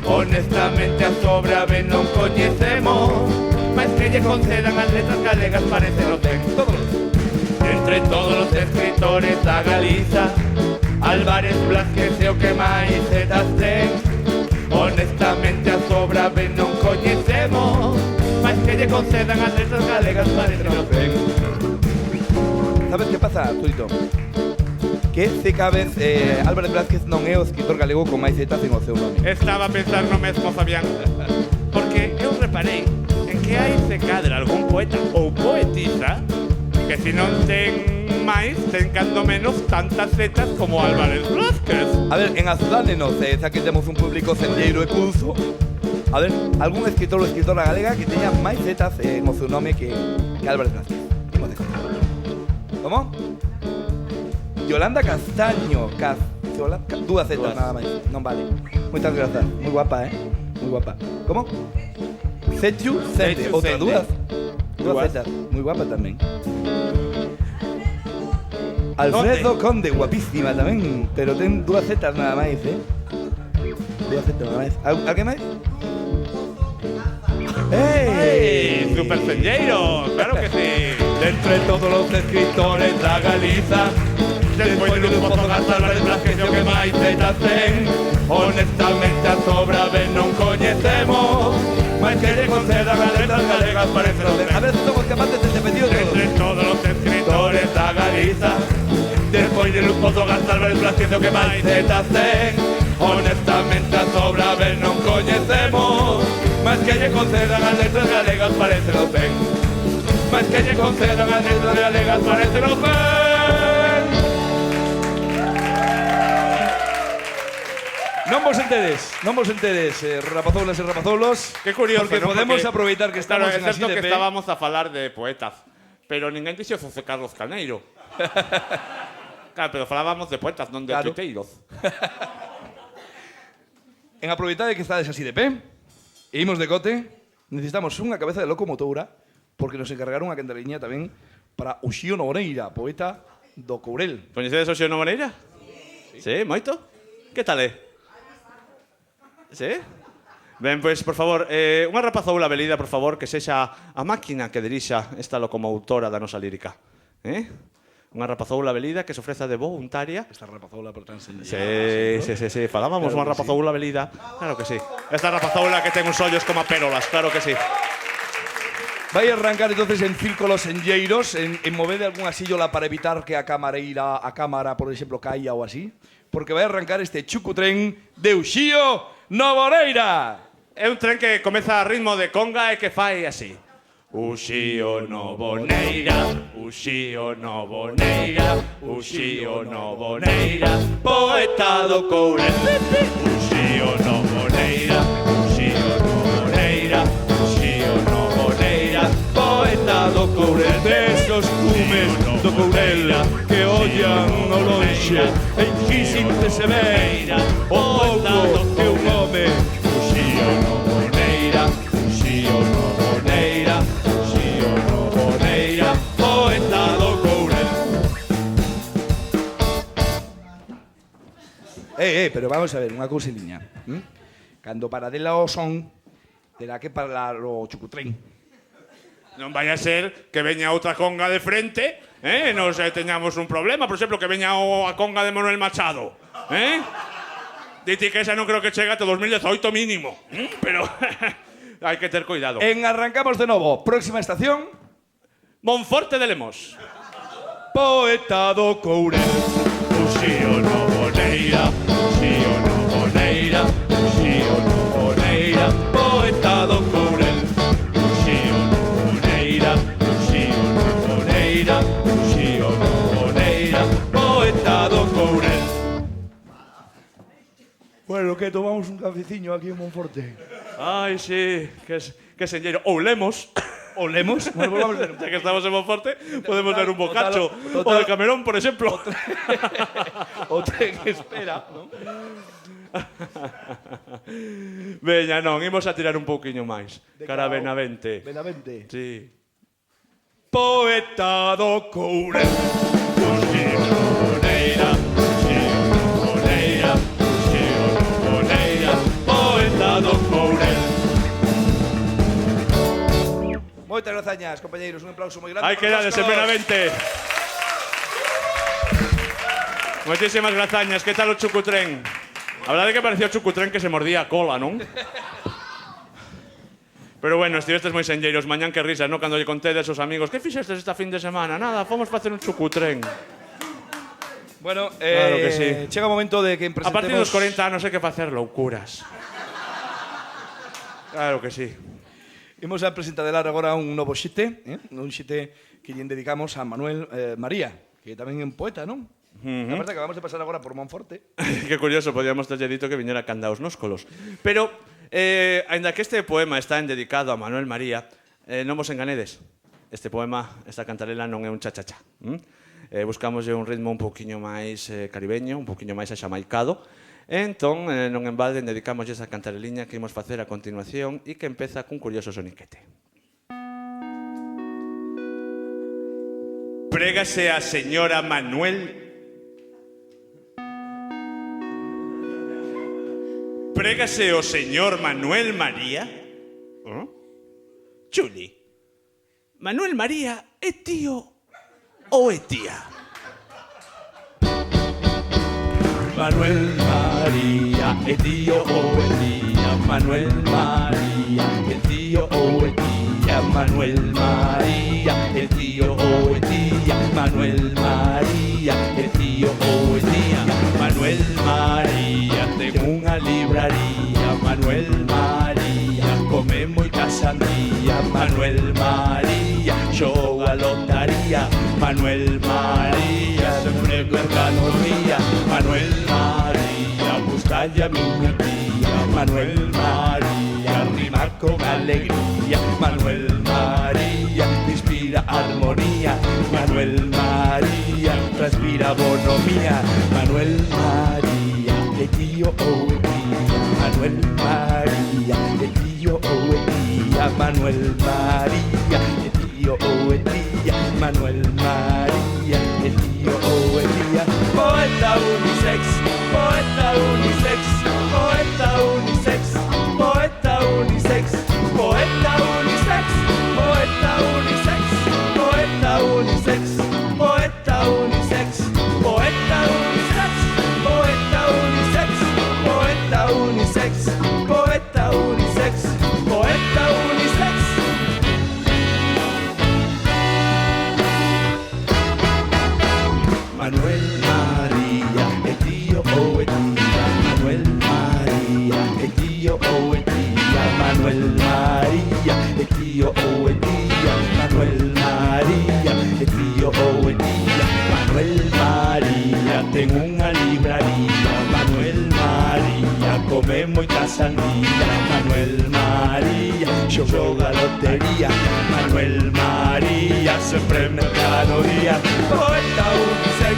Honestamente a sobra ben non coñecemos, mas que lle concedan as letras galegas parece non ten. Entre todos los escritores da Galiza, Álvarez Blázquez é o que máis zetas ten. Honestamente a sobra ben non coñecemos, mas que lle concedan as letras galegas parece non ten. Sabes que pasa, Turito? Que cada vez Álvarez Blázquez non é o escritor galego con máis zetas en o seu nome. Estaba a pensar no mesmo, Fabián, porque eu reparei en que hai de cadra algún poeta ou poetisa que se non ten máis, ten cando menos tantas zetas como Álvarez Blázquez. A ver, en a cidade non sei, aquí temos un público senlleiro e culto. A ver, algún escritor ou escritora galega que teña máis zetas en o seu nome que Álvarez Blázquez. Imos de contar. Como? Yolanda Castaño, dúas zetas nada máis, non vale. Moitas grazas, moi guapa, moi guapa. Como? Cetiu Cente, outra dúas zetas, moi guapa tamén. Alfredo Conde, guapísima tamén, pero ten dúas zetas nada máis, dúas zetas nada máis. Alguén máis? ¡Ey! ¡Super senlleiro! ¡Claro que sí! De entre todos los escritores da Galiza, despois de un pozo gas Álvarez Blázquez é o que máis zetas ten. Honestamente a sobra ben non coñecemos, mas que lle concedan as letras galegas parece non ten. A ver, somos capaces de repetir todo. Entre todos los escritores da Galiza, despois de un pozo gas Álvarez Blázquez é o que máis zetas ten. Honestamente a sobra ben non coñecemos, mas que lle concedan as letras galegas parece non ten. Mas que lle concedan as letras galegas parece non ten. Non vos entedes, rapazoulas e rapazoulos. Que curioso, porque ¿no? podemos Porque, aproveitar que estamos claro, en é certo así de que pé. estábamos a falar de poetas, pero ninguén dixo José Carlos Caneiro. Claro, pero falábamos de poetas, non de Claro. tuiteiros. En aproveitar de que estades así de pé, e imos de cote, necesitamos unha cabeza de locomotora, porque nos encargaron a cantariña tamén para Uxío Nogueira, poeta do Courel. Coñecedes o Xeo Moreira? Sí, moito? Que tal é? Sí? Ben, pois, por favor, unha rapazoula velida, por favor, que sexa a máquina que dirixa esta locomotora da nosa lírica. Unha rapazoula velida que se ofreza de voluntaria. Esta rapazoula por tan sencilla. Sí. Falábamos unha rapazoula velida. Claro que sí. Esta rapazoula que ten uns ollos como a pérolas, claro que sí. Vai arrancar entonces en círculos enlleiros, en movede algunha sillola para evitar que a cámara, por exemplo, caia ou así, porque vai arrancar este chucutren de Uxío Nogueira. É un tren que comeza a ritmo de conga e que fai así. Uxío Nogueira, Uxío Nogueira, Uxío Nogueira, poeta do Courel. Uxío Nogueira, Uxío Nogueira, Uxío Nogueira, poeta do Courel. Desos cumes do Courel que ollan ao lonxe, en que simple se ve o pouco que un home. Uxío Nogueira, Uxío Nogueira, Uxío Nogueira, poeta do Courel. Pero vamos a ver, unha cousiña. Cando paradela o son, terá que parar o chucutren. Non vai a ser que veña outra conga de frente, nos teñamos un problema, por exemplo, que veña a conga de Manuel Machado, Diti que esa non creo que chega ata 2018 mínimo, pero hai que ter cuidado. Arrancamos de novo. Próxima estación. Monforte de Lemos. Poeta do Courel. Uxío Nogueira, Uxío Nogueira, Uxío Nogueira, poeta do Courel. Uxío Nogueira, Uxío Nogueira, Uxío Nogueira, poeta do Courel. Bueno, que tomamos un cafeciño aquí en Monforte. Ai, sí, que selleiro. Ou lemos. ¿O lemos? Bueno, pues vamos a ver. Ya que estamos en Monforte, podemos dar un bocacho. Total. O de Camerón, por exemplo. O tren que espera, ¿no? Veña, non, imos a tirar un pouquiño máis. Cara a Benavente. Benavente. Sí. Poeta do Courel. Uxío Nogueira, Uxío Nogueira, Uxío Nogueira, poeta do Courel. Moitas grazañas, compañeiros. Un aplauso moi grande. Hai que dades en Benavente. Moitísimas grazañas. Que tal o chucutren? A verdade é que parecía o chucutren que se mordía a cola, non? Pero bueno, estivestes moi senlleiros. Mañán que risas, non? Cando lle contedes aos amigos. Que fixestes esta fin de semana? Nada, fomos facer un chucutren. Bueno, Claro que sí. chega o momento de que A partir presentemos... dos 40 anos hai que facer loucuras. Claro que sí. Imos a presentadelar agora un novo xite, un xite que lle dedicamos a Manuel María, que tamén é un poeta, non? A parte que vamos a pasar agora por Monforte. Que curioso, podíamos terlle dito que viñera canda os nóscolos. Pero, aínda que este poema está dedicado a Manuel María, non vos enganedes. Este poema, esta cantarela non é un cha-cha-cha. Buscamoslle un ritmo un pouquiño máis caribeño, un pouquiño máis axamaicado. Entón, non en balde, dedicamos esa cantareliña que imos facer a continuación e que empeza cun curioso soniquete. Prégase a señora Manuel. Prégase o señor Manuel María. Chuli, Manuel María é tío ou é tía? Manuel María, é tío ou é tía. Manuel María, é tío ou é tía. Manuel María, é tío ou é tía. Manuel María, é tío ou é tía. Manuel María, ten unha libraría. Manuel María, come moita sandía. Manuel María, xoga a lotaría. Manuel María, sempre mercadoría. Manuel María, busca Calla miña tía, Manuel María, rima con alegría. Manuel María, inspira armonía. Manuel María, transpira bonomía. Manuel María, e tío ou e tía. Manuel María, e tío ou e tía. Manuel María, e tío ou e tía. Manuel María, e tío ou e tía. Poeta unisex, poeta unisex, poeta unisex, poeta unisex, poeta unisex, poeta unisex, poeta unisex, poeta unisex, poeta unisex, poeta unisex, poeta unisex, poeta unisex, poeta unisex. Manuel María, e tío ou e tía. Manuel María, e tío ou e tía. Manuel María, e tío ou e tía. Manuel María, e tío ou e tía. Manuel María, ten unha libraría. Manuel María, come moita sandía. Manuel María, xoga lotería. Manuel María, sempre mercadoría. Poeta unisex,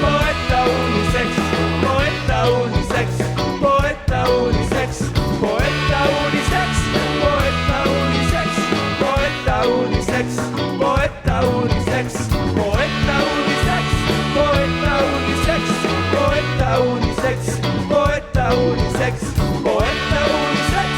poeta unisex, poeta unisex, poeta unisex, poeta unisex, poeta unisex, poeta unisex, poeta unisex, poeta unisex, poeta unisex, poeta unisex, poeta unisex, poeta unisex.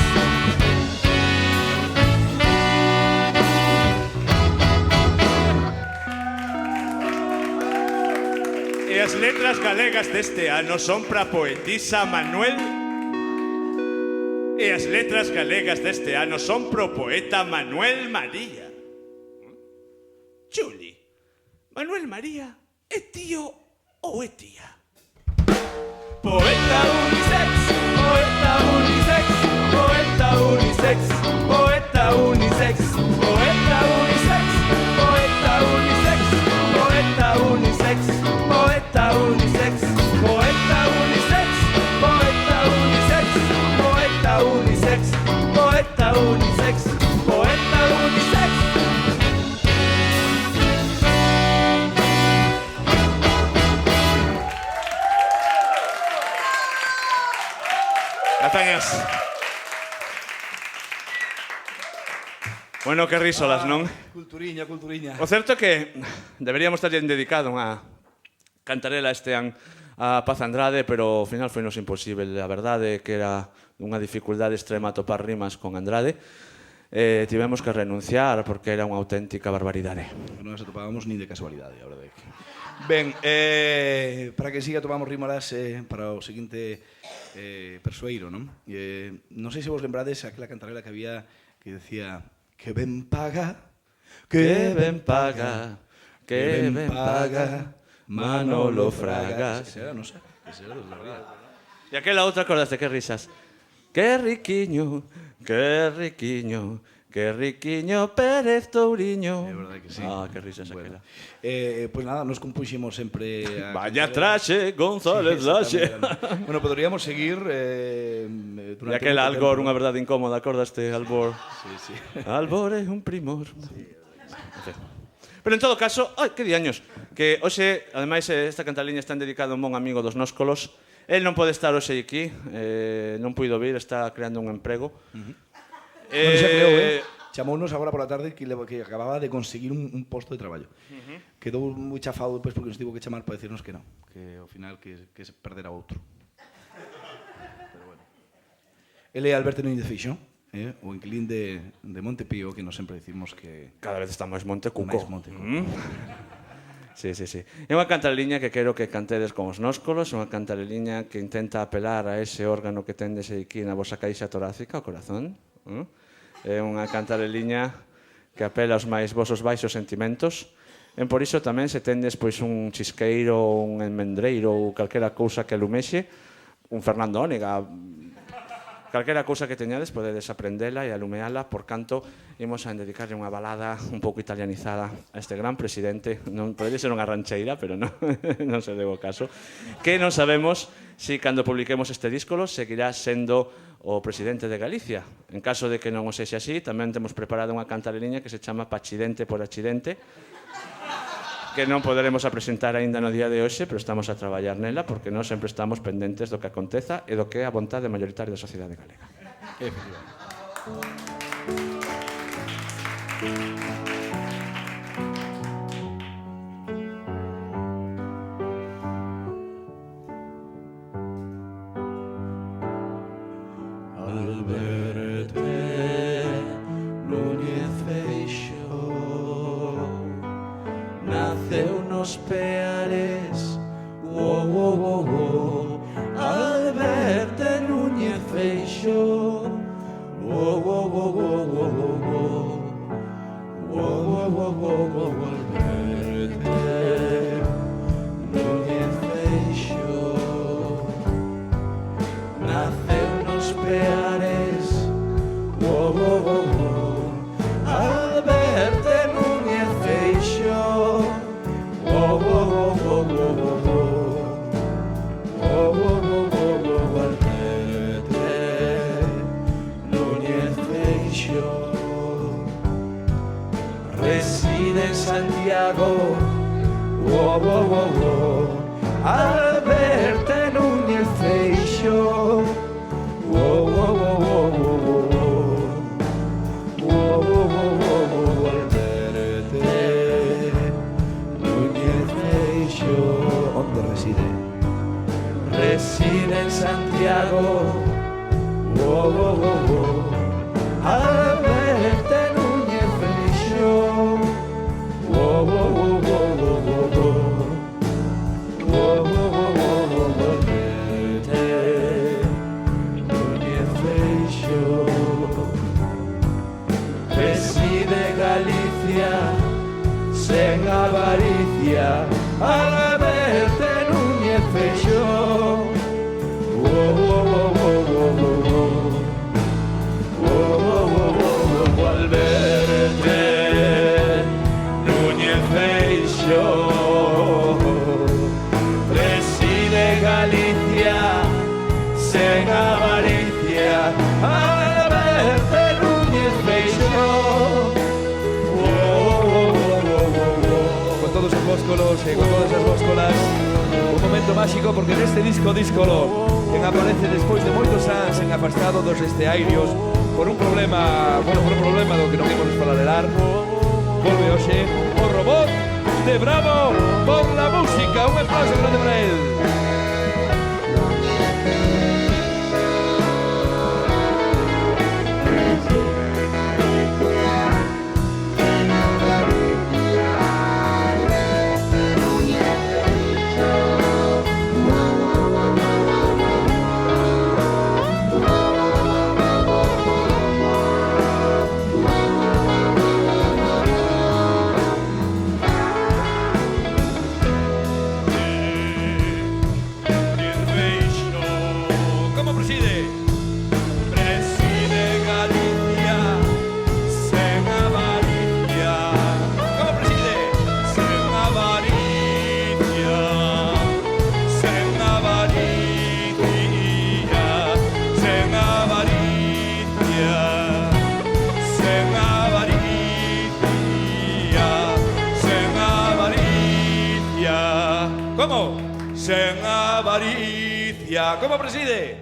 E as letras galegas deste ano son para a poetisa Manuel. E as letras galegas deste ano son pro poeta Manuel María. Chuli, Manuel María é tío ou é tía? Poeta unisex, poeta unisex, poeta unisex, poeta unisex, poeta unisex, poeta unisex, poeta unisex, poeta unisex, poeta unisex, poeta unisex, poeta unisex, poeta unisex, poeta unisex. Castañas. Bueno, que risolas, non? Culturiña, culturiña. O certo é que deberíamos estar dedicado unha cantarela este ano a Paz Andrade, pero ao final foi nos imposible. A verdade é que era unha dificultade extrema topar rimas con Andrade. Tivemos que renunciar porque era unha auténtica barbaridade. Non nos atopábamos nin de casualidade, a verdade. Ben, para que siga tomamos rímolas para o seguinte persoeiro, non? Non sei se vos lembrades aquela cantarela que había que decía que ben paga, Que ben paga, que ben paga Manolo Fragas. Ese era, non sei, ese era dos da Ría. E aquela outra, acordaste, que risas? Que riquiño, que riquiño, que riquiño Pérez Touriño. É verdade que sí. Ah, que risas Bueno. aquela. Pois nada, nos compuximos sempre a Vaya cantarela. traxe, González Laxe. Exactamente. Bueno, poderíamos seguir E durante aquel moito Albor, tempo. unha verdade incómoda, acordaste, Albor? Sí, sí. Albor é un primor. Sí. Pero en todo caso, ai, que diaños, que hoxe, ademais, esta cantaliña está dedicada a un bon amigo dos nóscolos. El non pode estar hoxe aquí, non puido vir, está creando un emprego. Bueno, xa creo, chamounos agora pola tarde que acababa de conseguir un posto de traballo. Quedou moi chafado depois porque nos tivo que chamar para decirnos que non, que ao final que se perdera outro. Pero bueno. Ele é Alberto Núñez de Feixóo, o inquilín de Montepío, que nos sempre dicimos que Cada vez está máis Monte Cuco. máis Monte Cuco. Sí, sí, sí. É unha cantareliña que quero que cantedes con os nóscolos, unha cantareliña que intenta apelar a ese órgano que tendes aquí na vosa caixa torácica, o corazón. É unha cantareliña que apela aos máis vosos baixos sentimentos. E por iso tamén se tendes pois un chisqueiro, un enmendreiro ou calquera cousa que alumexe, un Fernando Ónega, calquera cousa que teñades podedes aprendela e alumeala, por canto imos a dedicarlle unha balada un pouco italianizada a este gran presidente. Non podería ser unha rancheira, pero non, non se debo caso, que non sabemos si cando publiquemos este díscolo seguirá sendo o presidente de Galicia. En caso de que non o sexa así, tamén temos preparado unha cantareliña que se chama Pachidente por Accidente, que non poderemos a presentar aínda no día de hoxe, pero estamos a traballar nela porque nós sempre estamos pendentes do que aconteza e do que é a vontade mayoritaria da sociedade galega. Naceu nos Peares, oh, oh, oh, oh, Alberto Núñez Feixóo, oh, oh, oh, oh, oh, oh, oh, oh, oh, oh, oh, Alberto Núñez Feixóo, naceu nos Peares, oh, oh, oh, oh, Alberto Núñez Feixóo. Oh, oh, oh, oh, oh, oh, oh, oh, oh, oh, Alberto Núñez Feixóo, reside en Santiago. Oh, oh, oh, oh, Alberto Núñez Feixóo. Oh, oh, oh, oh, oh, oh, oh, oh, oh, oh, Alberto Núñez Feixóo. ¿Dónde reside? Reside en Santiago. Oh, oh, oh, oh, Alberto Núñez Feixóo. Oh, oh, oh, oh, oh, oh, oh, oh, oh, oh, oh, Alberto Núñez Feixóo. Reside Galicia sen avaricia, Alberto Núñez Feixóo. Oh, oh, oh, oh, oh, oh, oh. Oh, oh, oh, oh, oh, Alberto Núñez Feixóo. Preside Galicia sen avaricia, Alberto Núñez Feixóo. Con todos os bóscolos e con todas as bóscolas, un momento máxico porque neste disco díscolo quen aparece despois de moitos anos en afastado dos esteairios por un problema, do que non imos falarear, volve hoxe o robot de Bravo por la música. Un aplauso grande para él. ¿Cómo? Sen avaricia. ¿Cómo preside?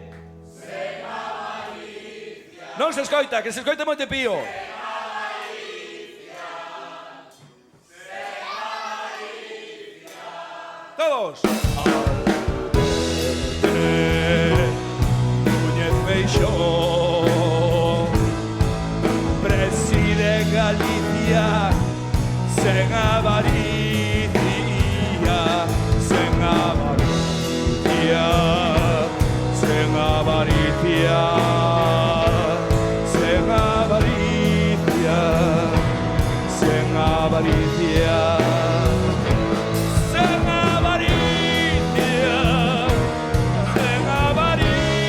Sen avaricia. Non se escoita, que se escoite moite pío. Sen avaricia. Sen avaricia. Todos. Núñez Feixóo preside Galicia sen avaricia. Sen avaricia, sen avaricia, sen avaricia, sen avaricia, sen avaricia, sen avaricia,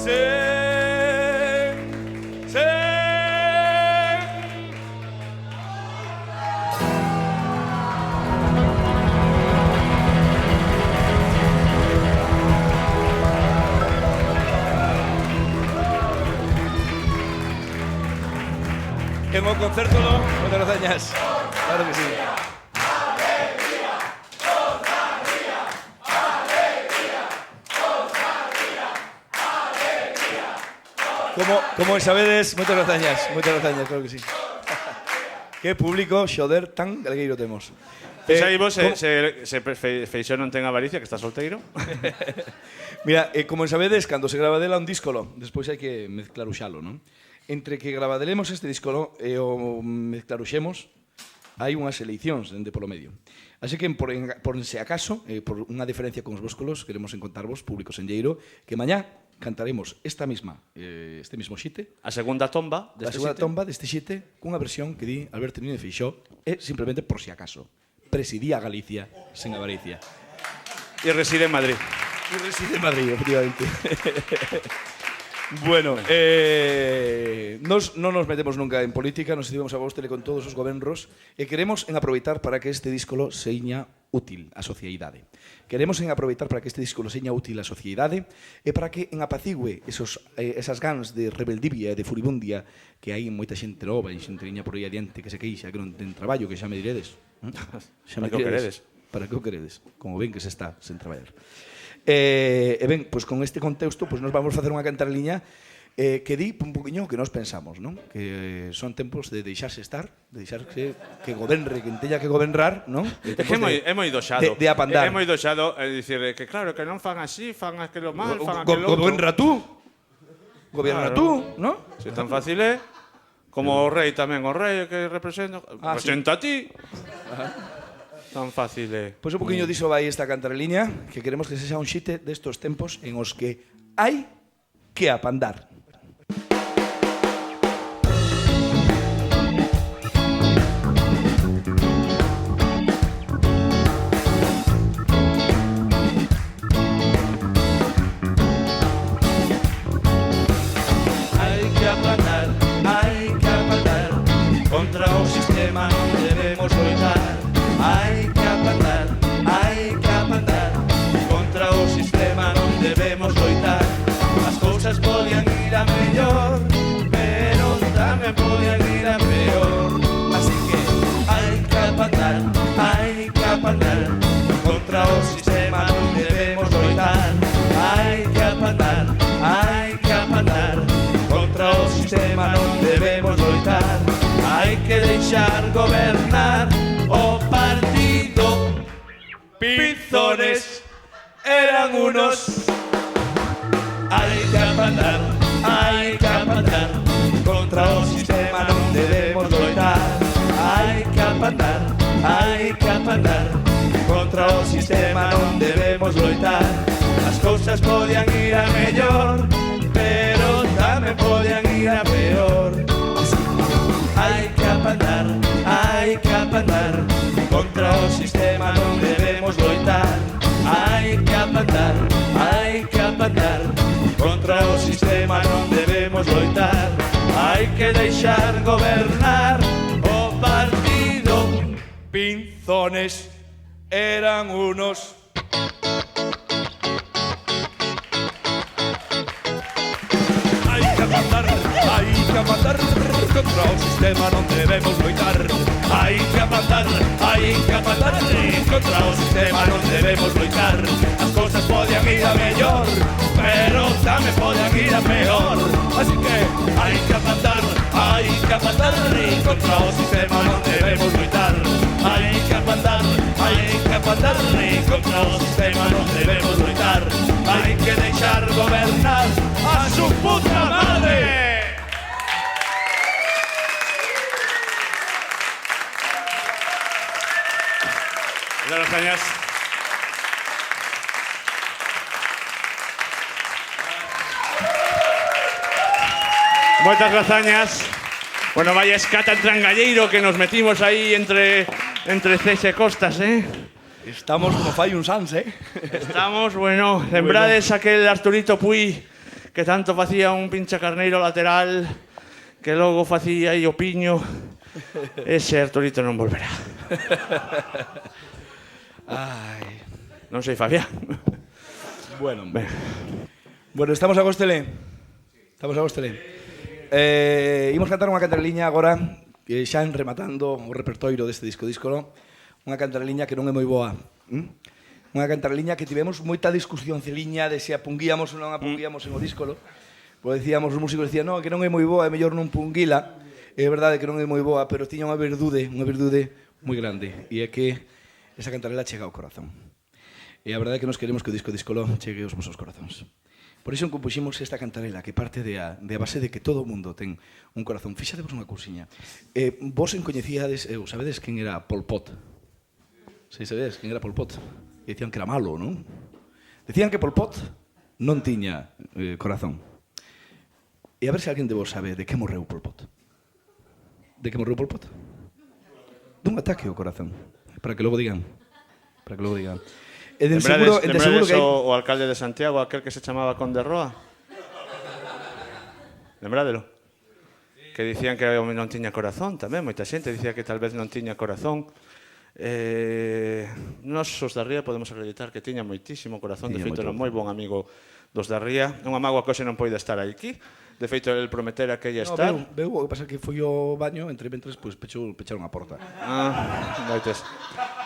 sen. en o concerto no. Moitas gracias. Claro que sí. Como sabedes, moitas gracias, claro que sí. Que público, xoder, tan galgueiro temos. Aí vos, se Feixóo non ten avaricia, que está solteiro. Mira, como sabedes, cando se grava dela un díscolo, despois hai que mezclaruxalo, non? Entre que gravadelemos este díscolo e o mezclaruxemos, hai unhas eleicións dende polo medio. Así que, por se acaso, por unha diferencia con os voscolos, queremos encontrarvos, público senlleiro, que mañá cantaremos este mismo xite. A segunda tomba deste xite cunha versión que di Alberto Núñez Feixóo e simplemente por si acaso presidía Galicia sen avaricia. E reside en Madrid. Efectivamente. Bueno, nos non nos metemos nunca en política, nos estivemos a vostele con todos os gobernos e queremos en aproveitar para que este díscolo seña útil á sociedade. Queremos en aproveitar para que este díscolo seña útil á sociedade e para que en apacigüe esas gans de rebeldivia e de furibundia que hai moita xente nova e xente liña por aí adiante que se queixa que non ten traballo, que xa me diredes. Para que o queredes. Para que o queredes, como ven que se está sen traballar. E ben, pois con este contexto, pois nos vamos facer unha cantarliña que di un poquinho que nos pensamos, non? Que son tempos de deixarse estar, de deixarse que gobernre, que teña que gobernar, non? É moi doxado. De apandar. É moi doxado dicir que claro, que non fan así, fan aquilo mal, fan aquilo outro. Goberna tú. Gobierna tú, non? Se tan fácil é como o rei tamén, o rei que representa, representa a ti. Tan fácil é. Pois un poquinho diso vai esta cantarliña, que queremos que sexa un xite destos tempos en os que hai que apandar. Hai que apandar, contra o sistema non debemos loitar. Hai que apandar, contra o sistema non debemos loitar. As cousas podían ir a mellor, pero tamén podían ir a peor. Así que hai que apandar, contra o sistema non debemos loitar. Hai que apandar, contra o sistema non debemos loitar. Hai que deixar gobernar o partido. Pinzones eran unos. Hai que apandar, contra o sistema non debemos loitar. Hai que apandar, contra o sistema non debemos loitar. As cousas podían ir a mellor, pero tamén podían ir a peor. Hai que apandar, contra o sistema non debemos loitar. Hai que apandar, contra o sistema non debemos loitar. Hai que deixar gobernar o partido. Pinzones eran unos. Hai que apandar, contra o sistema non debemos loitar. Hai que apandar, contra o sistema non debemos loitar. As cousas podían ir a mellor, pero tamén podían ir a peor. Así que hai que apandar, contra o sistema non debemos loitar. Hai que apandar, contra o sistema non debemos loitar. Hai que deixar gobernar a su puta madre. Gracias. Moitas gracias. Bueno, vaya escata entrangalleiro que nos metimos aí entre Cés e Costas, Estamos como fai un sans, Estamos, bueno, lembrades aquel Arturito Puy que tanto facía un pincha carneiro lateral, que logo facía aí o piño. Ese Arturito non volverá. Ai. Non sei, Fabián. Bueno, estamos a Gostele. Imos cantar unha cantarliña agora xa en rematando o repertoiro deste disco díscolo, unha cantareliña que non é moi boa. Unha cantareliña que tivemos moita discusión celiña de se apunguíamos ou non apunguíamos en o díscolo. Pois decíamos, os músicos decían, non, que non é moi boa, é mellor non punguila. É verdade que non é moi boa, pero tiña unha virtude moi grande. E é que esa cantarela chega ao corazón. E a verdade é que nos queremos que o disco díscolo chegue aos vosos corazóns. Por iso compuximos esta cantarela que parte de a base de que todo o mundo ten un corazón. Fíxadevos unha cousiña. Vos coñecíades, sabedes quen era Pol Pot? Si sabedes quen era Pol Pot? E dicían que era malo, non? Decían que Pol Pot non tiña corazón. E a ver se alguén de vos sabe de que morreu Pol Pot. De que morreu Pol Pot? Dun ataque ao corazón. Para que logo digan. E de seguro que hai... o alcalde de Santiago, aquel que se chamaba Conde Roa? Lembrádelo? Que dicían que o home non tiña corazón tamén, moita xente dicía que tal vez non tiña corazón. Nos os da Ría podemos acreditar que tiña moitísimo corazón, de feito era moi bon amigo dos da Ría, unha mágoa que hoxe non poida estar aquí. De feito, el prometera que ia estar. Veu, o que pasa que foi ao baño, entre mentres, pecharon a porta. Noites.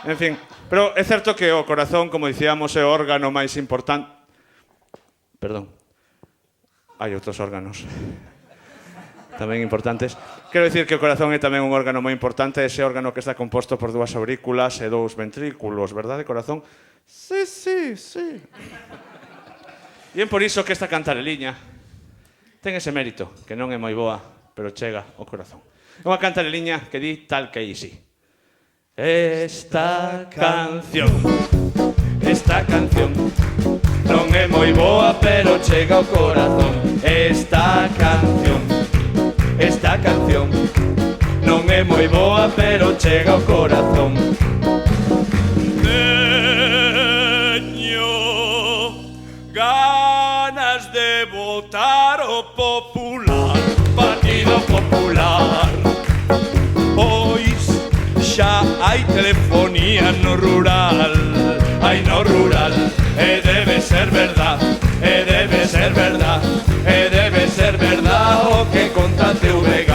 En fin, pero é certo que o corazón, como dicíamos, é o órgano máis importante. Perdón. Hai outros órganos tamén importantes. Quero dicir que o corazón é tamén un órgano moi importante, ese órgano que está composto por 2 aurículas e 2 ventrículos, verdade, corazón? Sí. E é por iso que esta cantareliña ten ese mérito, que non é moi boa, pero chega ao corazón. É unha cantareliña que di tal que aí sí. Esta canción non é moi boa, pero chega ao corazón. Esta canción non é moi boa, pero chega ao corazón. Teño ganas de votar o Popular, Partido Popular. Pois xa hai telefonía no rural, e debe ser verdad, o que conta TVG.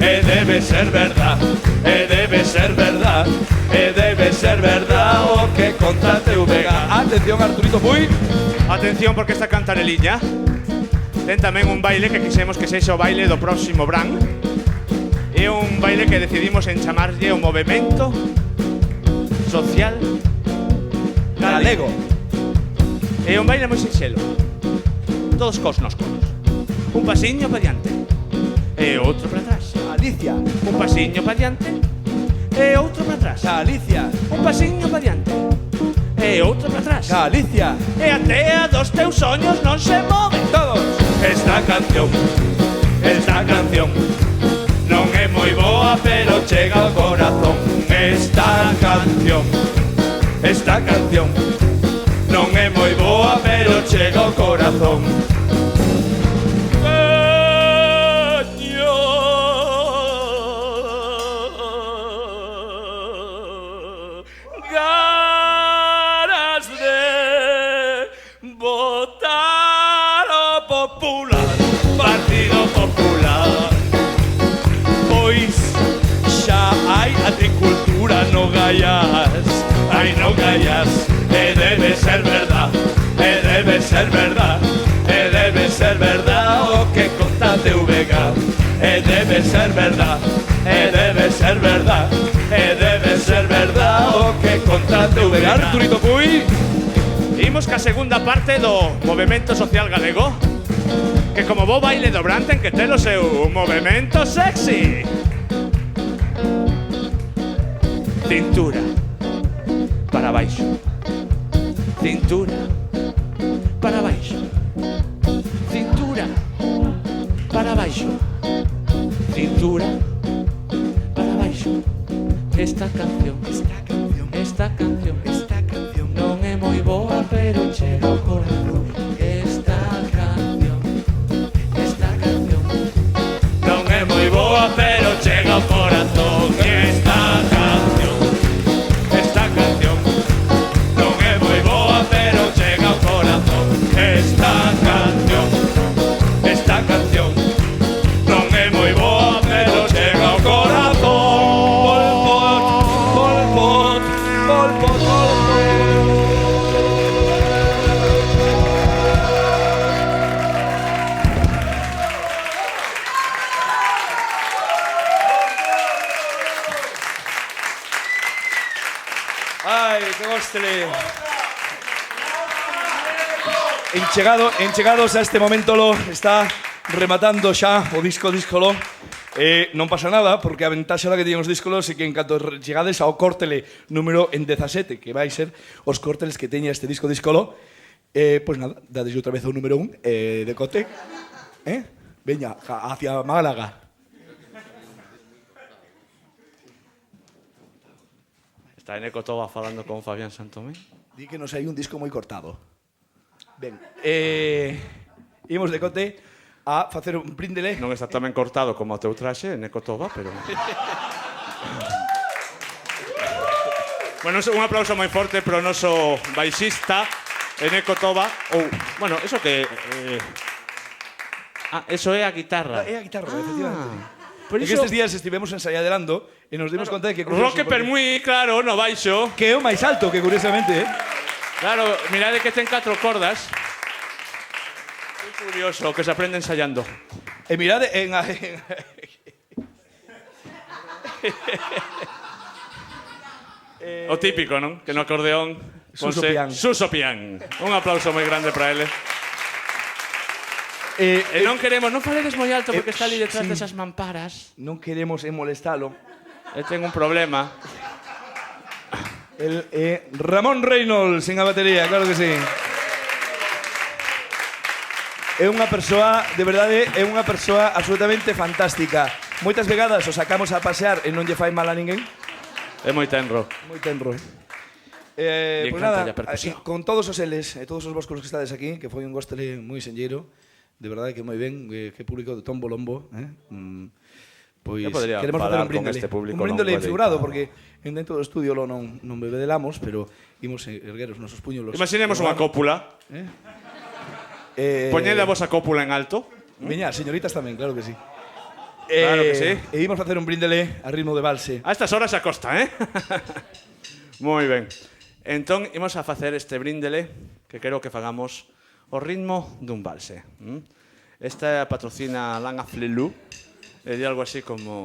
E debe ser verdad, o que conta TVG. Atención, Arturito Puy. Atención, porque esta cantareliña ten tamén un baile que quixemos que sexa o baile do próximo Bran. É un baile que decidimos en chamarlle o Movemento Social Galego. É un baile moi sinxelo, todos cos nos conos. Un pasiño pa diante e outro para atrás. Alicia. Un pasiño pa diante e outro para atrás. Alicia. Un pasiño pa diante e outro para atrás. Alicia. E a tea dos teus soños non se move. Todos. Esta canción non é moi boa, pero chega ao corazón. Esta canción non é moi boa, pero chega ao corazón. Ganas de votar o Popular, Partido Popular. Pois xa hai agricultura no Gaiás, e debe ser verdad, o que conta TVG. E debe ser verdad, o que conta TVG. Arturito Puy. Imos ca segunda parte do Movemento Social Galego, que como bo baile do Bran ten que ter o seu movemento sexy. Cintura para baixo, cintura para baixo, cintura para baixo, cintura para baixo. Esta canción non é moi boa, pero chega ao corazón. Esta canción non é moi boa, pero chega ao corazón. Esta canción non é moi boa, pero chega ao corazón. Esta canción non é moi boa, pero chega ao corazón. enchegados a este momento lo está rematando xa o díscolo. Non pasa nada, porque a ventaxa da que tiñen os díscolos é que en canto chegades ao córtele número en 17, que vai ser os córteles que teña este díscolo, pois nada, dades outra vez o número 1 de Cote. Veña, hacia Málaga. Está Eneco Toba falando con Fabián Santomé. Di que nos hai un disco moi cortado. Ben, imos de Cote a facer un bríndele. Non está tamén cortado como o teu traxe, Eneco Toba, pero... Bueno, un aplauso moi forte pro noso baixista, Eneco Toba. Ou, bueno, eso que... eso é a guitarra. É a guitarra, efectivamente. Por En estes días estivemos ensayadelando e nos dimos conta de que... Roque Permuí, claro, no baixo. Que é o máis alto, que curiosamente, Claro, mirade que ten 4 cordas. Moi curioso, que se aprende ensayando. E mirade O típico, non? Que no acordeón... Suso ponse Pián. Suso Pián. Un aplauso moi grande para ele. Non queremos, non faledes moi alto porque está ali detrás desas mamparas. Non queremos molestalo. Ten un problema. El Ramón Reynolds en a batería, claro que sí. É unha persoa, de verdade, é unha persoa absolutamente fantástica. Moitas vegadas o sacamos a pasear e non lle fai mal a ninguén. É moi tenro. Moi tenro, Lle Pois encanta nada, a percusión. con todos os eles e todos os vos que estades aquí, que foi un gostele moi senlleiro, de verdade que moi ben, que público de Tombo Lombo, pois Eu podría queremos facer falar un con bríndele. este público, Un bríndele non pode figurado, falar. porque en dentro do estudio lo non bebedelamos, pero imos erguer os nosos puños. Imaginemos unha cópula. Poñede a vosa cópula en alto. Veña, señoritas tamén, claro que sí. Claro que sí. E imos facer un bríndele a ritmo de valse. A estas horas se acosta, Moi ben. Entón, imos a facer este bríndele que quero que fagamos o ritmo dun valse. Esta patrocina Langa Flelu e di algo así como...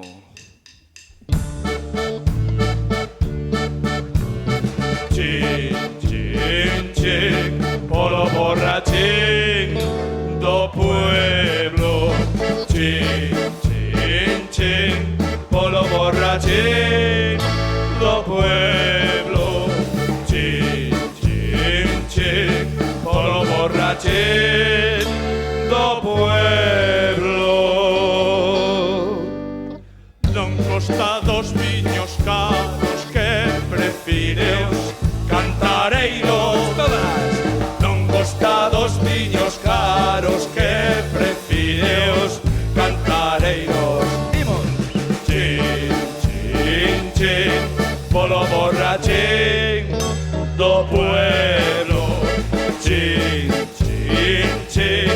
Chin, chin, chin, polo borrachín do pueblo. Chin, chin, chin, polo borrachín do pueblo. Chin, chin, chin, polo borrachín do pueblo. Non costa dos viños caros que prefireos cantareiros. Non costa dos viños caros que prefireos cantareiros. Chin, chin, chin, polo borrachín do pueblo. Chin, chin, chin,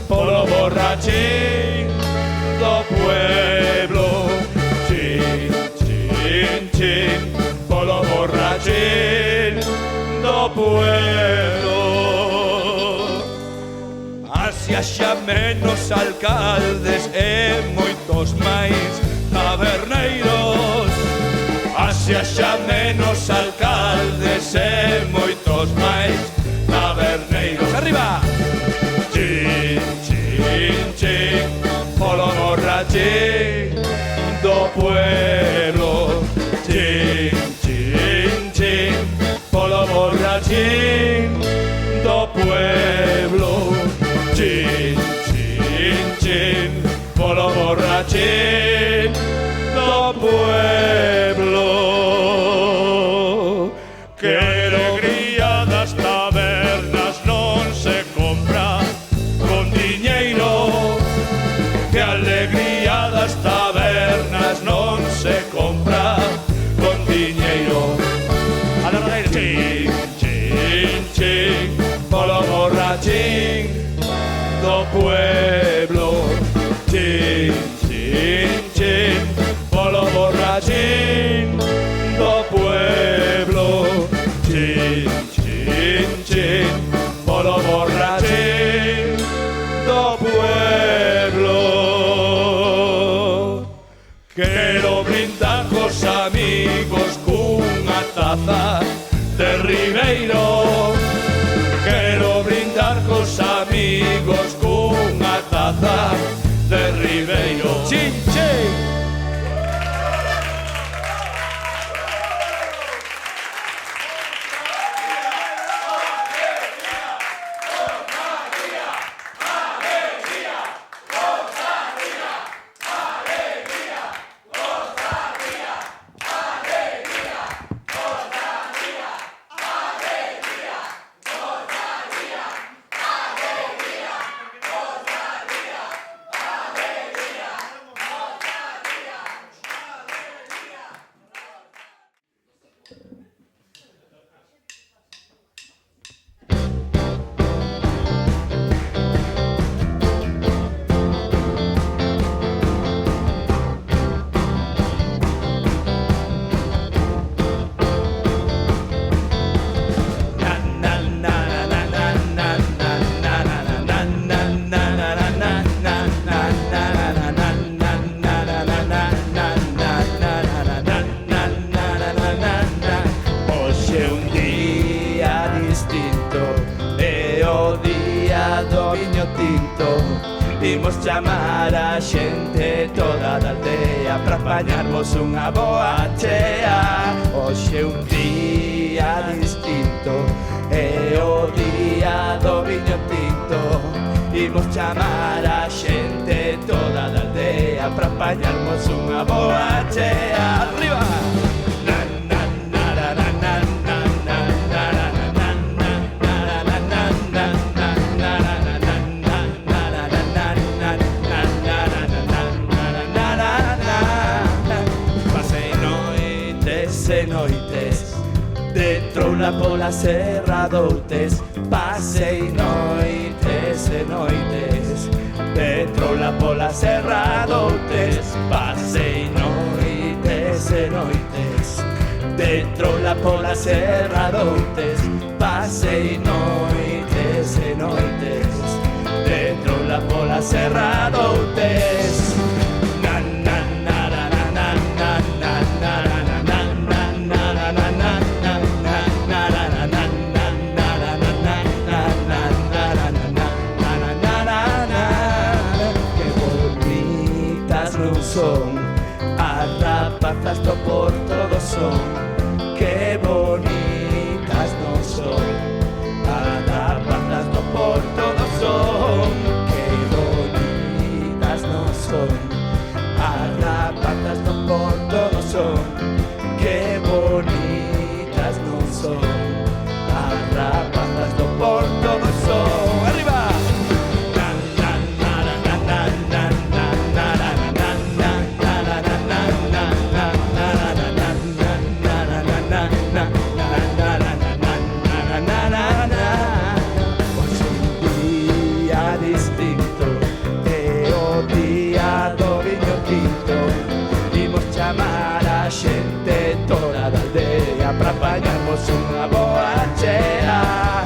polo borrachín do pueblo. Chin, chin, chin, polo borrachín do pueblo. Así haxa menos alcaldes e moitos máis taberneiros. Así haxa menos alcaldes e moitos máis taberneiros. Arriba! Chin, chin, chin, polo borrachín do pueblo. Chin, chin, chin, polo borrachín do pueblo. Chin, chin, chin, polo borrachín do pueblo. Que alegría das tabernas non se compra con diñeiro. Que alegría das tabernas non se compra con diñeiro. A la reina. Chin, chin, chin, polo borrachín do pueblo. Chin, chin, chin, polo borrachín do pueblo. Chin, chin, chin, polo borrachín do pueblo. Quero brindar cos amigos cunha taza de Ribeiro. Quero brindar cos amigos o día do viño tinto. Imos chamar a xente toda da aldea pra apañarmos unha boa chea. Hoxe un día distinto, é o día do viño tinto. Imos chamar a xente toda da aldea pra apañarmos unha boa chea. Arriba! Noites dentro la pola serra doutes. Pasei noites e noites dentro la pola serra doutes. Pasei noites e noites dentro la pola serra doutes. Pasei noites e noites dentro la pola serra doutes. Son as rapazas do Porto do Son, que bonitas non son. As rapazas do Porto do Son, que bonitas non son. As rapazas do Porto do Son, que bonitas non son. As rapazas do Porto do Son. Arriba! Pra apañarmos unha boa chea.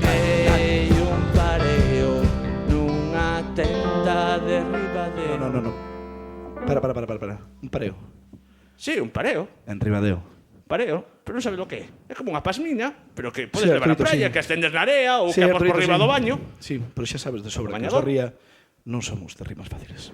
Dei un pareo nunha tenda de Ribadeo. No. Para. Un pareo. Sí, un pareo. En Ribadeo. Pareo, pero non sabes lo que é. É como unha pasmiña, pero que podes Sí, levar á Arturito, praia, sí. que ascendes na area ou Sí, que vas por Arturito, riba sí. do baño. Sí, pero xa sabes de sobra que os Bañador. da ría non somos de rimas fáciles.